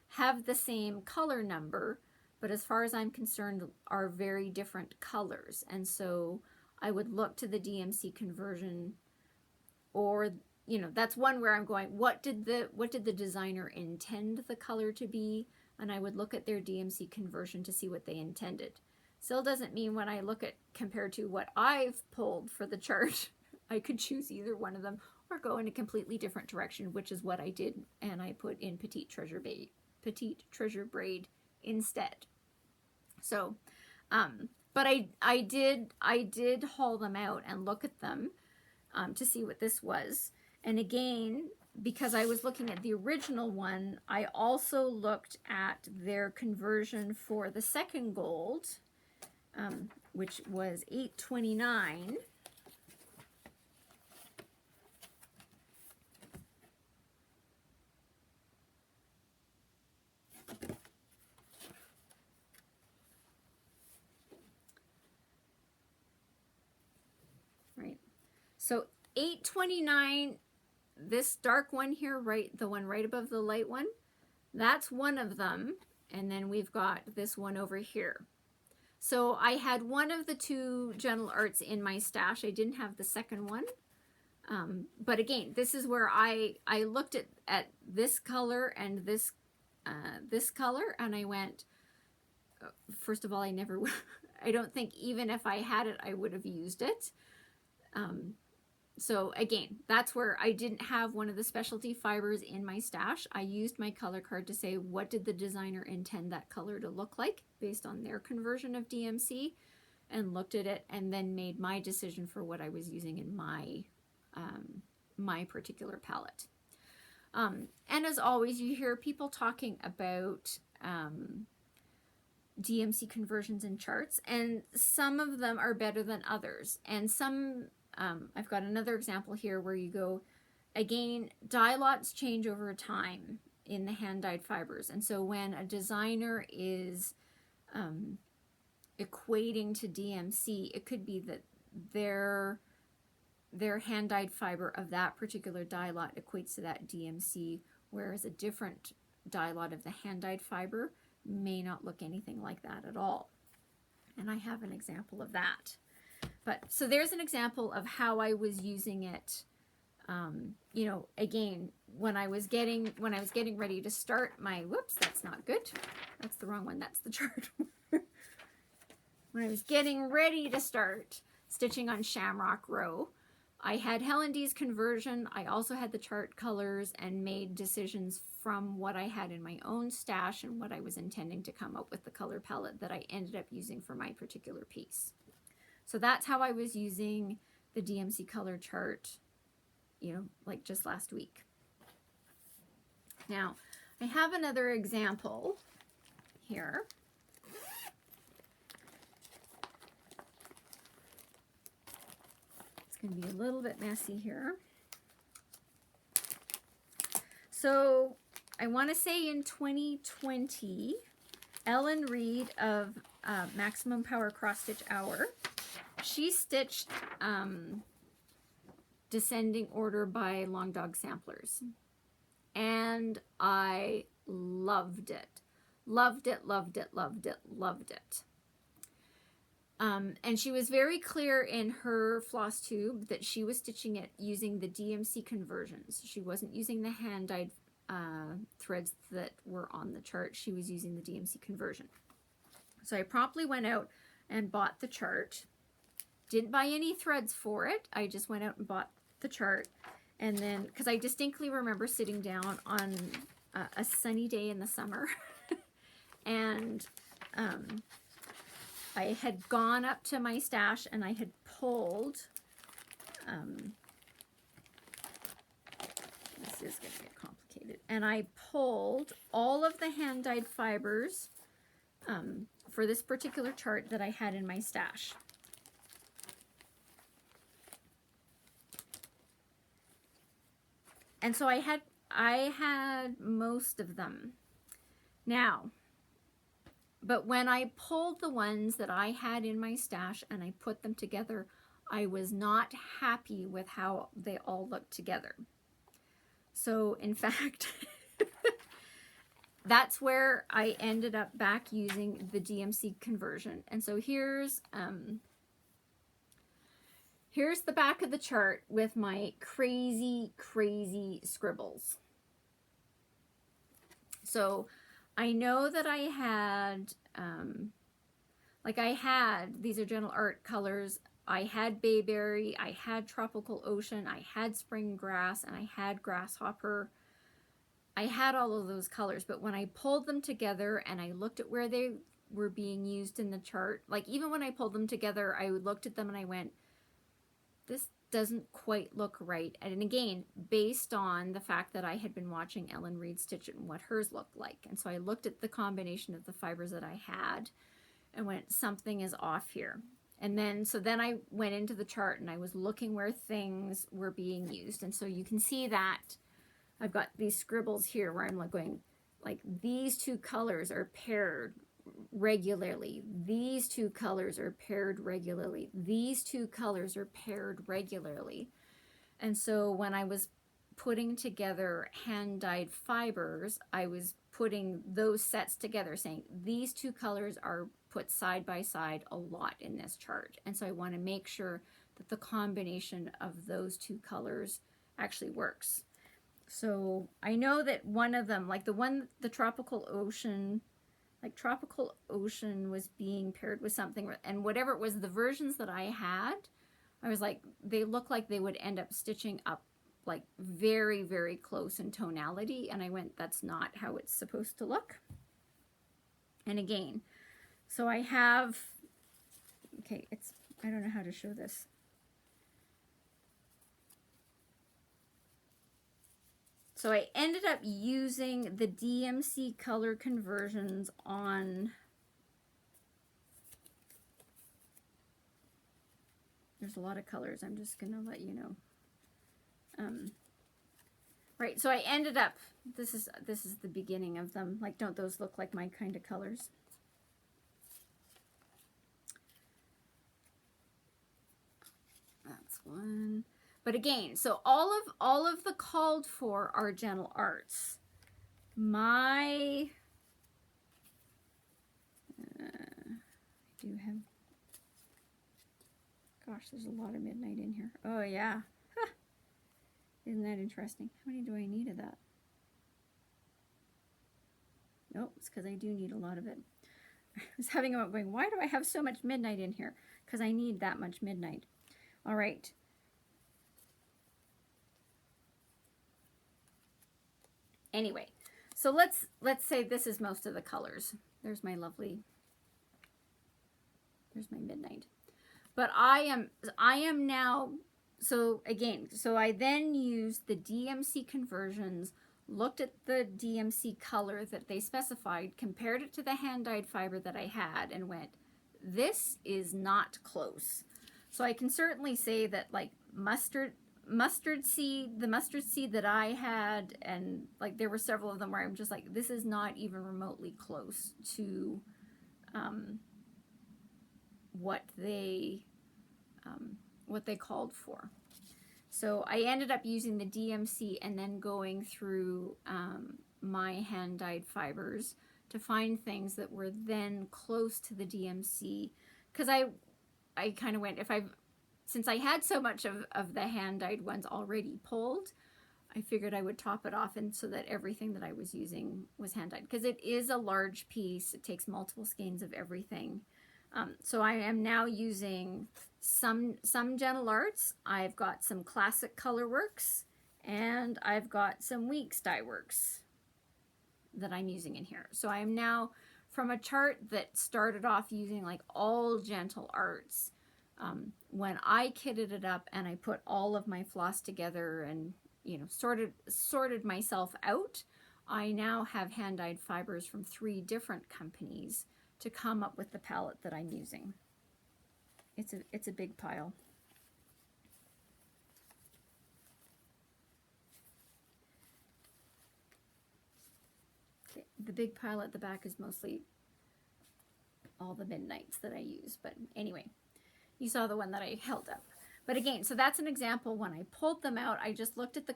have the same color number, but as far as I'm concerned are very different colors. And so I would look to the DMC conversion, or you know, that's one where I'm going, what did the designer intend the color to be? And I would look at their DMC conversion to see what they intended. Still doesn't mean when I look at compared to what I've pulled for the chart, I could choose either one of them or go in a completely different direction, which is what I did, and I put in Petite Treasure Braid instead. So, but I did haul them out and look at them to see what this was. And again, because I was looking at the original one, I also looked at their conversion for the second gold, which was 829. Right. So 829, this dark one here, right, the one right above the light one, that's one of them. And then we've got this one over here. So I had one of the two Gentle Arts in my stash. I didn't have the second one. But again, this is where I looked at this color and this color, and I went, first of all, I don't think even if I had it, I would have used it. So again, that's where I didn't have one of the specialty fibers in my stash. I used my color card to say, what did the designer intend that color to look like based on their conversion of DMC, and looked at it and then made my decision for what I was using in my my particular palette. And as always, you hear people talking about DMC conversions in charts, and some of them are better than others, and some I've got another example here where you go, again, dye lots change over time in the hand-dyed fibers. And so when a designer is equating to DMC, it could be that their hand-dyed fiber of that particular dye lot equates to that DMC, whereas a different dye lot of the hand-dyed fiber may not look anything like that at all. And I have an example of that. But so there's an example of how I was using it. You know, again, when I was getting ready to start my, whoops, that's not good. That's the wrong one. That's the chart. When I was getting ready to start stitching on Shamrock Row, I had Helen D's conversion. I also had the chart colors and made decisions from what I had in my own stash and what I was intending to come up with the color palette that I ended up using for my particular piece. So that's how I was using the DMC color chart, you know, like just last week. Now, I have another example here. Gonna be a little bit messy here. So I want to say in 2020, Ellen Reed of Maximum Power Cross Stitch Hour, she stitched Descending Order by Long Dog Samplers, and I loved it. Loved it, loved it, loved it, loved it. And she was very clear in her Flosstube that she was stitching it using the DMC conversions. She wasn't using the hand-dyed threads that were on the chart. She was using the DMC conversion. So I promptly went out and bought the chart. Didn't buy any threads for it. I just went out and bought the chart. And then, because I distinctly remember sitting down on a sunny day in the summer and I had gone up to my stash and I had pulled, this is going to get complicated, and I pulled all of the hand-dyed fibers for this particular chart that I had in my stash. And so I had most of them. Now, but when I pulled the ones that I had in my stash and I put them together, I was not happy with how they all looked together. So in fact, that's where I ended up back using the DMC conversion. And so here's the back of the chart with my crazy, crazy scribbles. So I know that I had, these are Gentle Art colors. I had Bayberry, I had Tropical Ocean, I had Spring Grass, and I had Grasshopper. I had all of those colors, but when I pulled them together and I looked at where they were being used in the chart, like even when I pulled them together, I looked at them and I went, this doesn't quite look right. And again, based on the fact that I had been watching Ellen Reed stitch it and what hers looked like. And so I looked at the combination of the fibers that I had and went, something is off here. And then, so then I went into the chart and I was looking where things were being used. And so you can see that I've got these scribbles here where I'm like going, like these two colors are paired regularly. These two colors are paired regularly. These two colors are paired regularly. And so when I was putting together hand-dyed fibers, I was putting those sets together saying these two colors are put side by side a lot in this chart. And so I want to make sure that the combination of those two colors actually works. So I know that one of them, like the Tropical Ocean, like Tropical Ocean was being paired with something, and whatever it was, the versions that I had, I was like, they look like they would end up stitching up like very, very close in tonality. And I went, that's not how it's supposed to look. And again, so I have, okay, I don't know how to show this. So I ended up using the DMC color conversions on, there's a lot of colors, I'm just gonna let you know. Right, so I ended up, this is the beginning of them. Like, don't those look like my kind of colors? That's one. But again, so all of the called for are Gentle Arts. My I do have, gosh, there's a lot of midnight in here. Oh yeah. Huh. Isn't that interesting? How many do I need of that? Nope, it's because I do need a lot of it. I was having a going, why do I have so much midnight in here? Because I need that much midnight. All right. Anyway, so let's say this is most of the colors. There's my lovely, there's my midnight. But I am now, so again, so I then used the DMC conversions, looked at the DMC color that they specified, compared it to the hand-dyed fiber that I had, and went, this is not close. So I can certainly say that like mustard seed, the mustard seed that I had, and like there were several of them where I'm just like, this is not even remotely close to what they called for. So I ended up using the DMC and then going through my hand-dyed fibers to find things that were then close to the DMC, because I kind of went, since I had so much of the hand-dyed ones already pulled, I figured I would top it off, and so that everything that I was using was hand-dyed, because it is a large piece. It takes multiple skeins of everything. So I am now using some Gentle Arts. I've got some classic Colorworks, and I've got some Weeks dye works that I'm using in here. So I am now, from a chart that started off using like all Gentle Arts, when I kitted it up and I put all of my floss together and, you know, sorted myself out, I now have hand-dyed fibers from 3 different companies to come up with the palette that I'm using. It's a big pile. Okay, the big pile at the back is mostly all the midnights that I use, but anyway, you saw the one that I held up. But again, so that's an example. When I pulled them out, I just looked at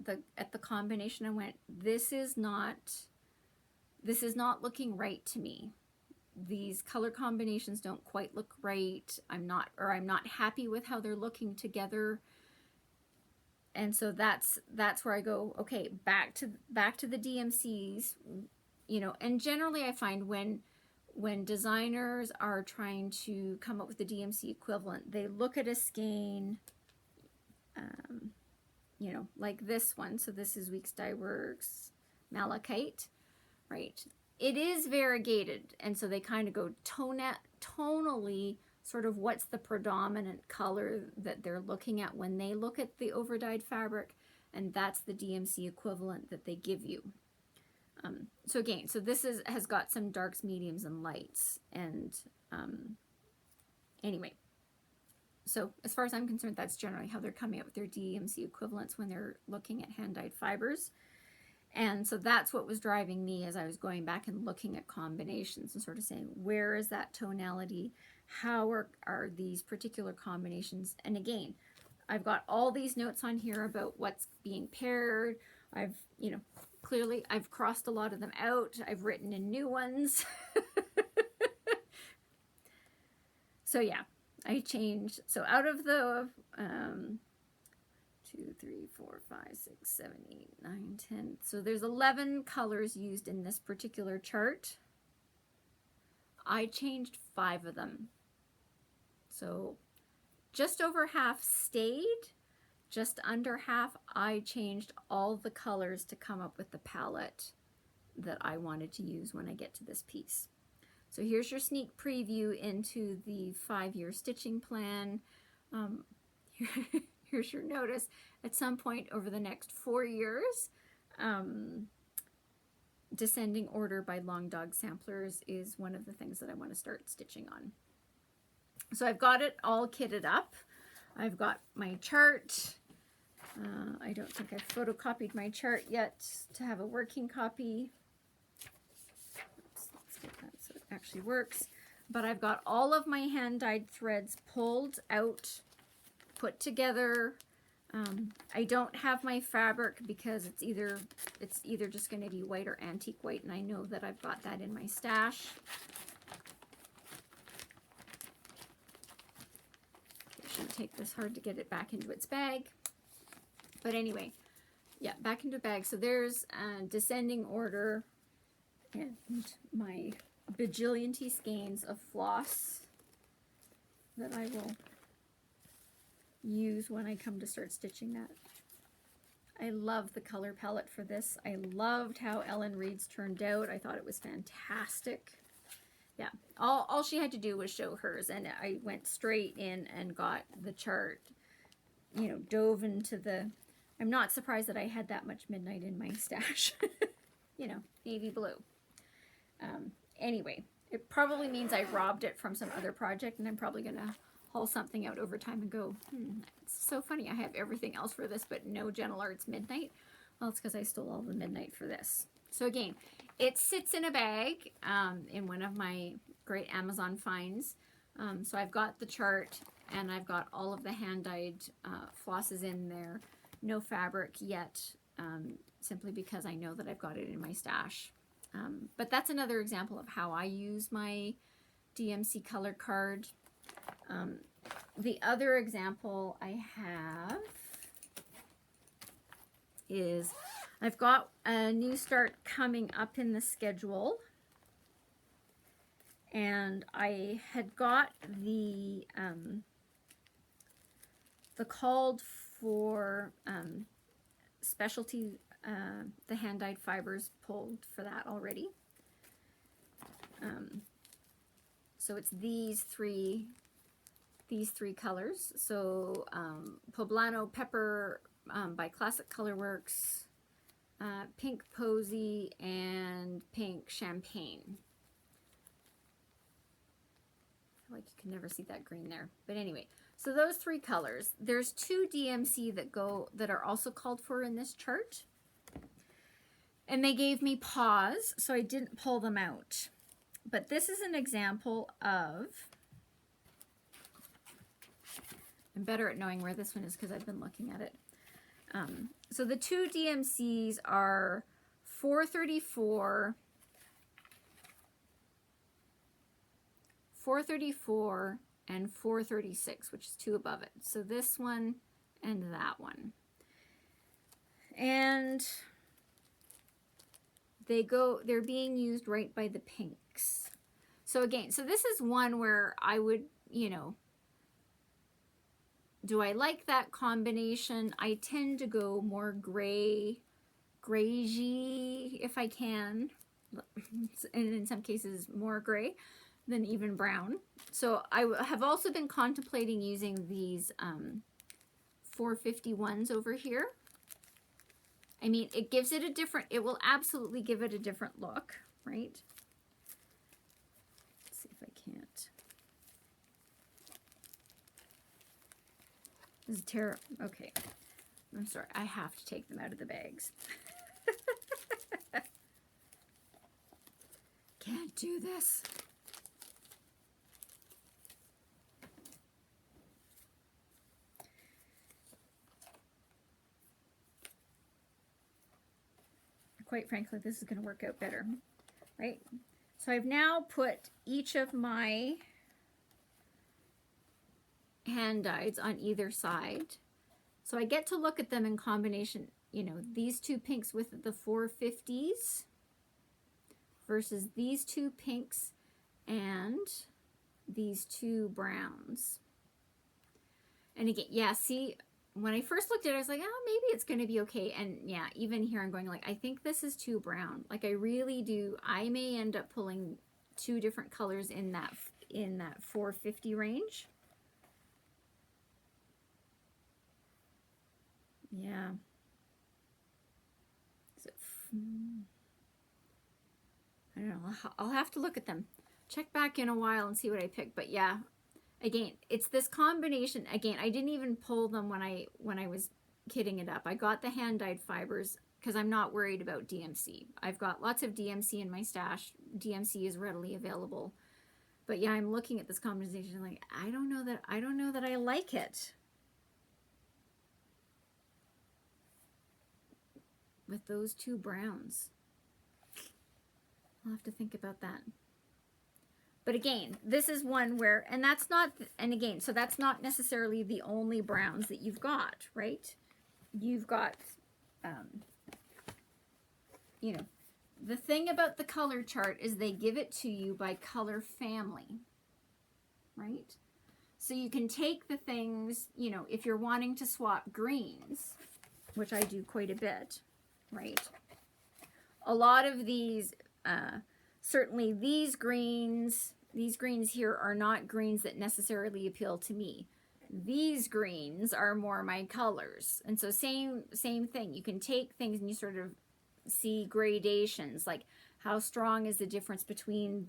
the combination and went, this is not looking right to me. These color combinations don't quite look right. I'm not happy with how they're looking together. And so that's where I go, okay, back to the DMCs, you know. And generally I find when designers are trying to come up with the DMC equivalent, they look at a skein, you know, like this one. So this is Weeks Dye Works Malachite, right? It is variegated, and so they kind of go tonally, sort of what's the predominant color that they're looking at when they look at the overdyed fabric, and that's the DMC equivalent that they give you. So again, so this has got some darks, mediums, and lights, and anyway, so as far as I'm concerned, that's generally how they're coming up with their DMC equivalents when they're looking at hand-dyed fibers. And so that's what was driving me as I was going back and looking at combinations and sort of saying, where is that tonality? How are these particular combinations? And again, I've got all these notes on here about what's being paired. I've, you know, clearly I've crossed a lot of them out. I've written in new ones. So yeah, I changed. So out of the 2, 3, 4, 5, 6, 7, 8, 9, 10. So there's 11 colors used in this particular chart. I changed 5 of them. So just over half stayed. Just under half, I changed all the colors to come up with the palette that I wanted to use when I get to this piece. So here's your sneak preview into the 5-year stitching plan. Here's your notice. At some point over the next 4 years, descending order by Long Dog Samplers is one of the things that I want to start stitching on. So I've got it all kitted up. I've got my chart. I don't think I've photocopied my chart yet to have a working copy. Let's get that so it actually works. But I've got all of my hand-dyed threads pulled out, put together. I don't have my fabric because it's either just going to be white or antique white, and I know that I've got that in my stash. It shouldn't take this hard to get it back into its bag. But anyway, yeah, back into a bag. So there's descending order and my bajillion skeins of floss that I will use when I come to start stitching that. I love the color palette for this. I loved how Ellen Reed's turned out. I thought it was fantastic. Yeah, all she had to do was show hers, and I went straight in and got the chart, you know, dove into the... I'm not surprised that I had that much midnight in my stash. You know, navy blue. Anyway, it probably means I robbed it from some other project, and I'm probably going to haul something out over time and go, it's so funny, I have everything else for this, but no Gentle Arts Midnight. Well, it's because I stole all the Midnight for this. So again, it sits in a bag in one of my great Amazon finds. So I've got the chart, and I've got all of the hand-dyed flosses in there. No fabric yet, simply because I know that I've got it in my stash. But that's another example of how I use my DMC color card. The other example I have is I've got a new start coming up in the schedule, and I had got the called for specialty, the hand-dyed fibers pulled for that already. So it's these three colors. So Poblano Pepper by Classic Colorworks, Pink Posy, and Pink Champagne. I feel like you can never see that green there. But anyway, so those three colors. There's two DMC that are also called for in this chart. And they gave me pause, so I didn't pull them out. But this is an example of, I'm better at knowing where this one is because I've been looking at it. So the two DMCs are 434, 434, and 436, which is two above it. So this one and that one. And they're being used right by the pinks. So again, so this is one where I would, you know, do I like that combination? I tend to go more grayish if I can, and in some cases more gray than even brown. So I have also been contemplating using these 451s over here. I mean, it gives it a different, it will absolutely give it a different look, right? Let's see if I can't. This is terrible. Okay. I'm sorry. I have to take them out of the bags. Can't do this. Quite frankly, this is going to work out better, right? So I've now put each of my hand dyes on either side. So I get to look at them in combination, you know, these two pinks with the 450s versus these two pinks and these two browns. And again, yeah, see, when I first looked at it, I was like, oh, maybe it's going to be okay. And yeah, even here I'm going like, I think this is too brown. Like I really do. I may end up pulling two different colors in that 450 range. Yeah. So, I don't know. I'll have to look at them. Check back in a while and see what I pick. But yeah, again, it's this combination. Again, I didn't even pull them when I was kitting it up. I got the hand-dyed fibers because I'm not worried about DMC. I've got lots of DMC in my stash. DMC is readily available. But yeah, I'm looking at this combination like, I don't know that I like it. With those two browns. I'll have to think about that. But again, this is one where, and that's not, and again, so that's not necessarily the only browns that you've got, right? You've got, you know, the thing about the color chart is they give it to you by color family, right? So you can take the things, you know, if you're wanting to swap greens, which I do quite a bit, right? A lot of these, certainly these greens here are not greens that necessarily appeal to me. These greens are more my colors. And so same thing. You can take things and you sort of see gradations, like how strong is the difference between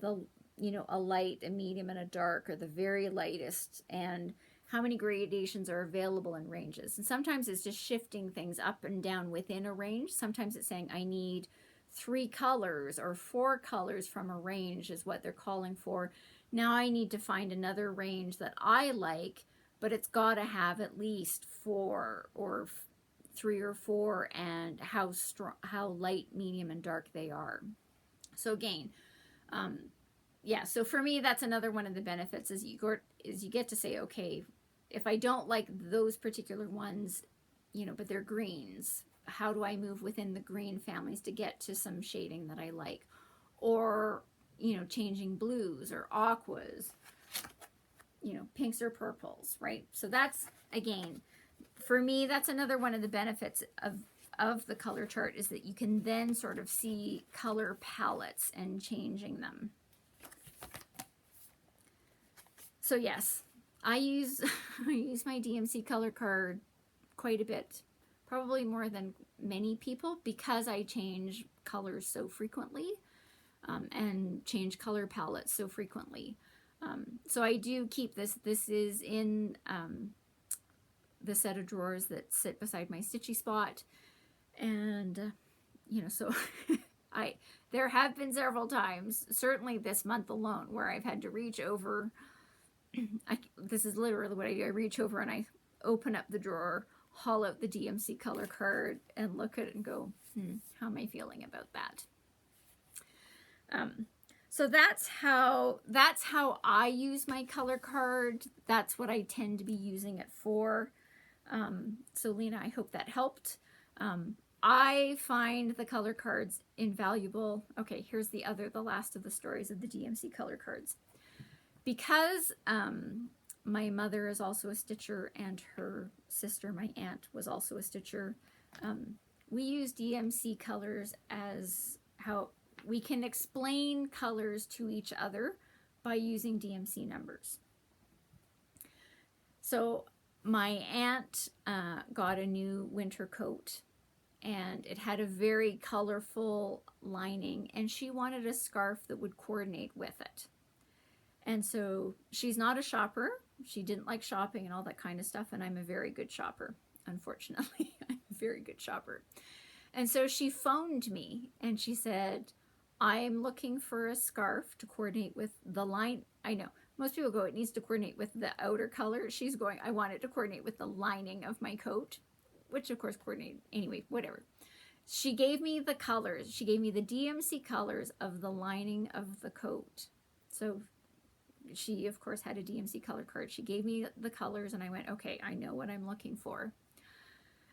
you know, a light, a medium, and a dark, or the very lightest, and how many gradations are available in ranges. And sometimes it's just shifting things up and down within a range. Sometimes it's saying I need 3 colors or 4 colors from a range is what they're calling for. Now I need to find another range that I like, but it's got to have at least 4 or 3 or 4, and how strong, how light, medium, and dark they are. So again, yeah, so for me, that's another one of the benefits is you get to say, okay, if I don't like those particular ones, you know, but they're greens, how do I move within the green families to get to some shading that I like? Or, you know, changing blues or aquas, you know, pinks or purples, right? So that's, again, for me, that's another one of the benefits of the color chart, is that you can then sort of see color palettes and changing them. So yes, I use my DMC color card quite a bit, probably more than many people, because I change colors so frequently, and change color palettes so frequently. So I do keep this. This is in the set of drawers that sit beside my stitchy spot, and you know, so there have been several times, certainly this month alone, where I've had to reach over. This is literally what I do. I reach over and I open up the drawer, haul out the DMC color card, and look at it and go, how am I feeling about that? So that's how I use my color card. That's what I tend to be using it for. So Lena, I hope that helped. I find the color cards invaluable. Okay, here's the last of the stories of the DMC color cards. Because my mother is also a stitcher, and her sister, my aunt, was also a stitcher, we use DMC colors as how we can explain colors to each other by using DMC numbers. So my aunt got a new winter coat, and it had a very colorful lining, and she wanted a scarf that would coordinate with it. And so she's not a shopper. She didn't like shopping and all that kind of stuff. And I'm a very good shopper, unfortunately. I'm a very good shopper. And so she phoned me and she said, I'm looking for a scarf to coordinate with the line. I know most people go, it needs to coordinate with the outer color. She's going, I want it to coordinate with the lining of my coat, which of course coordinated anyway, whatever. She gave me the colors. She gave me the DMC colors of the lining of the coat. So she, of course, had a DMC color card. She gave me the colors, and I went, okay, I know what I'm looking for.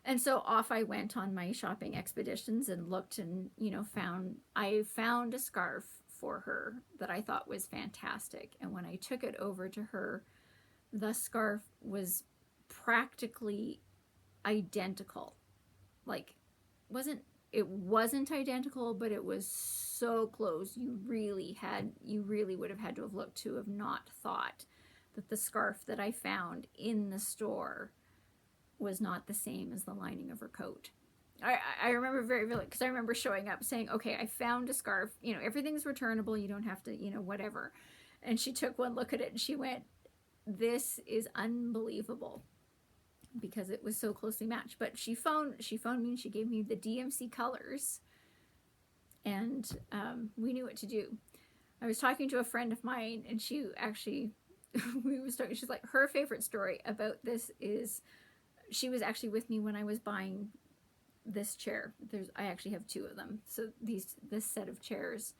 And so off I went on my shopping expeditions and looked, and, you know, I found a scarf for her that I thought was fantastic. And when I took it over to her, the scarf was practically identical. Like, it wasn't identical, but it was so close. You really would have had to have looked to have not thought that the scarf that I found in the store was not the same as the lining of her coat. I remember very vividly, because I remember showing up saying, okay, I found a scarf, you know, everything's returnable, you don't have to, you know, whatever. And she took one look at it and she went, this is unbelievable, because it was so closely matched. But she phoned me and she gave me the DMC colors, and we knew what to do. I was talking to a friend of mine, and she actually, she's like, her favorite story about this is, she was actually with me when I was buying this chair. I actually have 2 of them. So this set of chairs,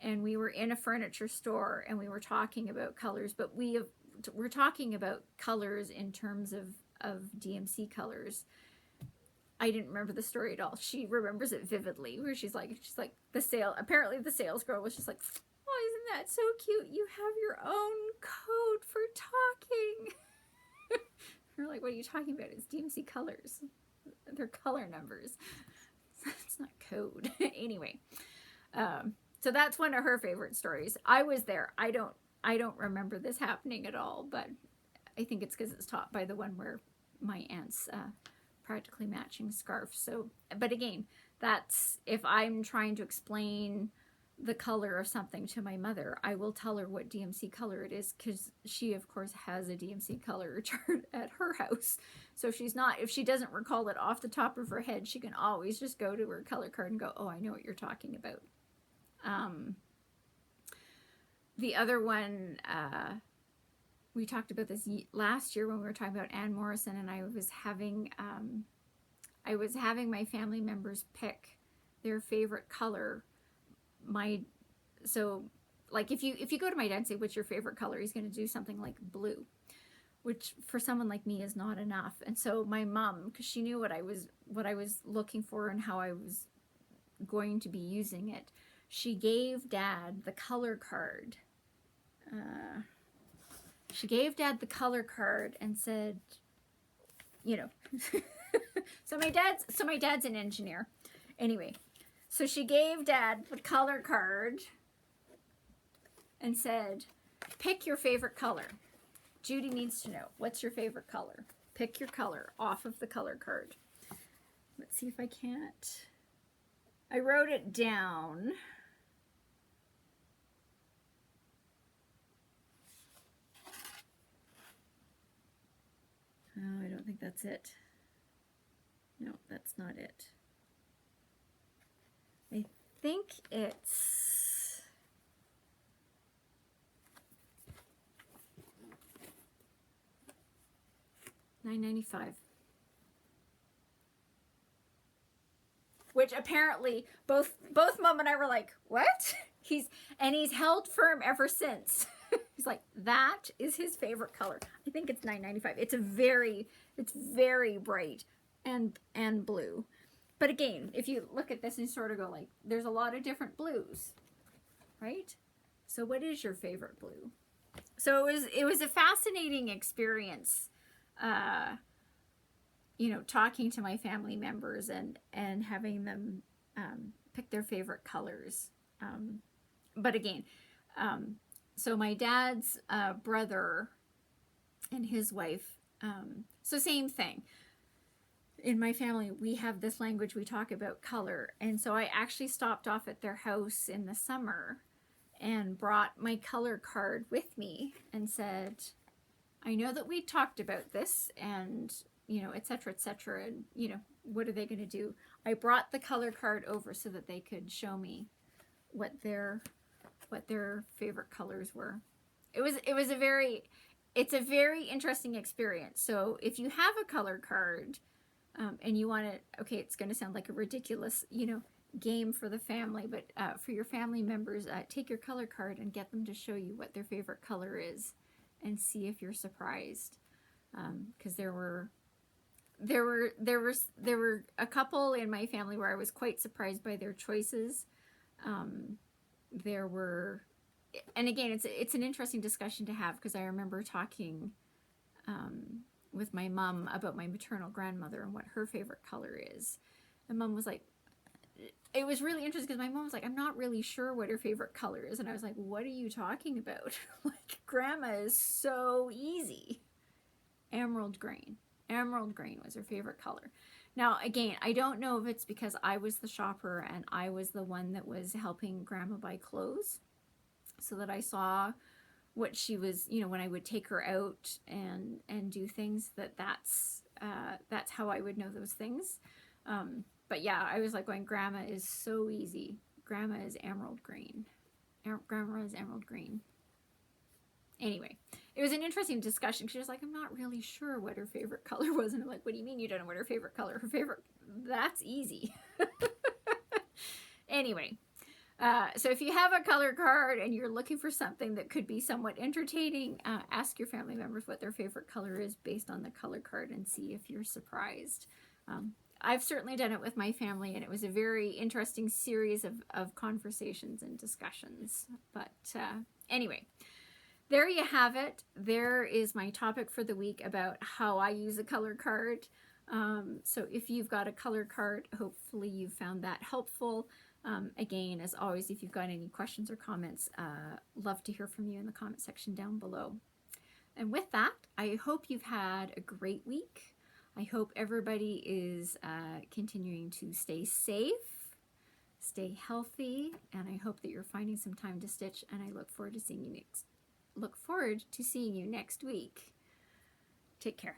and we were in a furniture store and we were talking about colors, but we're talking about colors in terms of DMC colors. I didn't remember the story at all. She remembers it vividly, where she's like apparently the sales girl was just like, oh, isn't that so cute? You have your own code for talking. We're like, what are you talking about? It's DMC colors. They're color numbers. It's not code. Anyway, so that's one of her favorite stories. I was there. I don't remember this happening at all, but I think it's because it's taught by the one where my aunt's practically matching scarf. So, but again, that's if I'm trying to explain the color of something to my mother, I will tell her what DMC color it is, because she of course has a DMC color chart at her house. So if she doesn't recall it off the top of her head, she can always just go to her color card and go, oh, I know what you're talking about. The other one, we talked about this last year when we were talking about Ann Morrison, and I was having my family members pick their favorite color. So like if you go to my dad and say, what's your favorite color, he's going to do something like blue, which for someone like me is not enough. And so my mom, because she knew what I was looking for and how I was going to be using it, she gave Dad the color card. She gave Dad the color card and said, you know, so my dad's an engineer. Anyway, so she gave Dad the color card and said, pick your favorite color. Judy needs to know, what's your favorite color? Pick your color off of the color card. Let's see if I can't. I wrote it down. Oh, I don't think that's it. No, that's not it. I think it's $9.95. Which apparently both Mom and I were like, what? He's held firm ever since. He's like, that is his favorite color. I think it's $9.95. It's very bright and blue. But again, if you look at this and sort of go like, there's a lot of different blues, right? So what is your favorite blue? So it was a fascinating experience, you know, talking to my family members and having them pick their favorite colors. But again, so my dad's brother and his wife, so same thing. In my family, we have this language, we talk about color. And so I actually stopped off at their house in the summer and brought my color card with me and said, I know that we talked about this and, you know, et cetera, and, you know, what are they going to do? I brought the color card over so that they could show me what their favorite colors were. It's a very interesting experience. So if you have a color card, and you want to, okay, it's going to sound like a ridiculous, you know, game for the family, but for your family members, take your color card and get them to show you what their favorite color is and see if you're surprised. Because there were a couple in my family where I was quite surprised by their choices. There were, and again, it's an interesting discussion to have, because I remember talking with my mom about my maternal grandmother and what her favorite color is. And Mom was like, it was really interesting because my mom was like, I'm not really sure what her favorite color is. And I was like, what are you talking about? Like, Grandma is so easy. Emerald green. Emerald green was her favorite color. Now, again, I don't know if it's because I was the shopper and I was the one that was helping Grandma buy clothes, so that I saw what she was, you know, when I would take her out and do things, that's how I would know those things. But yeah, I was like going, Grandma is so easy. Grandma is emerald green. Grandma is emerald green. Anyway, it was an interesting discussion. She was like, I'm not really sure what her favorite color was. And I'm like, what do you mean you don't know what her favorite color? That's easy. Anyway. So if you have a color card and you're looking for something that could be somewhat entertaining, ask your family members what their favorite color is based on the color card and see if you're surprised. I've certainly done it with my family, and it was a very interesting series of conversations and discussions. But anyway, there you have it. There is my topic for the week about how I use a color card. So if you've got a color card, hopefully you found that helpful. Again, as always, if you've got any questions or comments, love to hear from you in the comment section down below. And with that, I hope you've had a great week. I hope everybody is continuing to stay safe, Stay healthy, and I hope that you're finding some time to stitch, and I look forward to seeing you next week. Take care.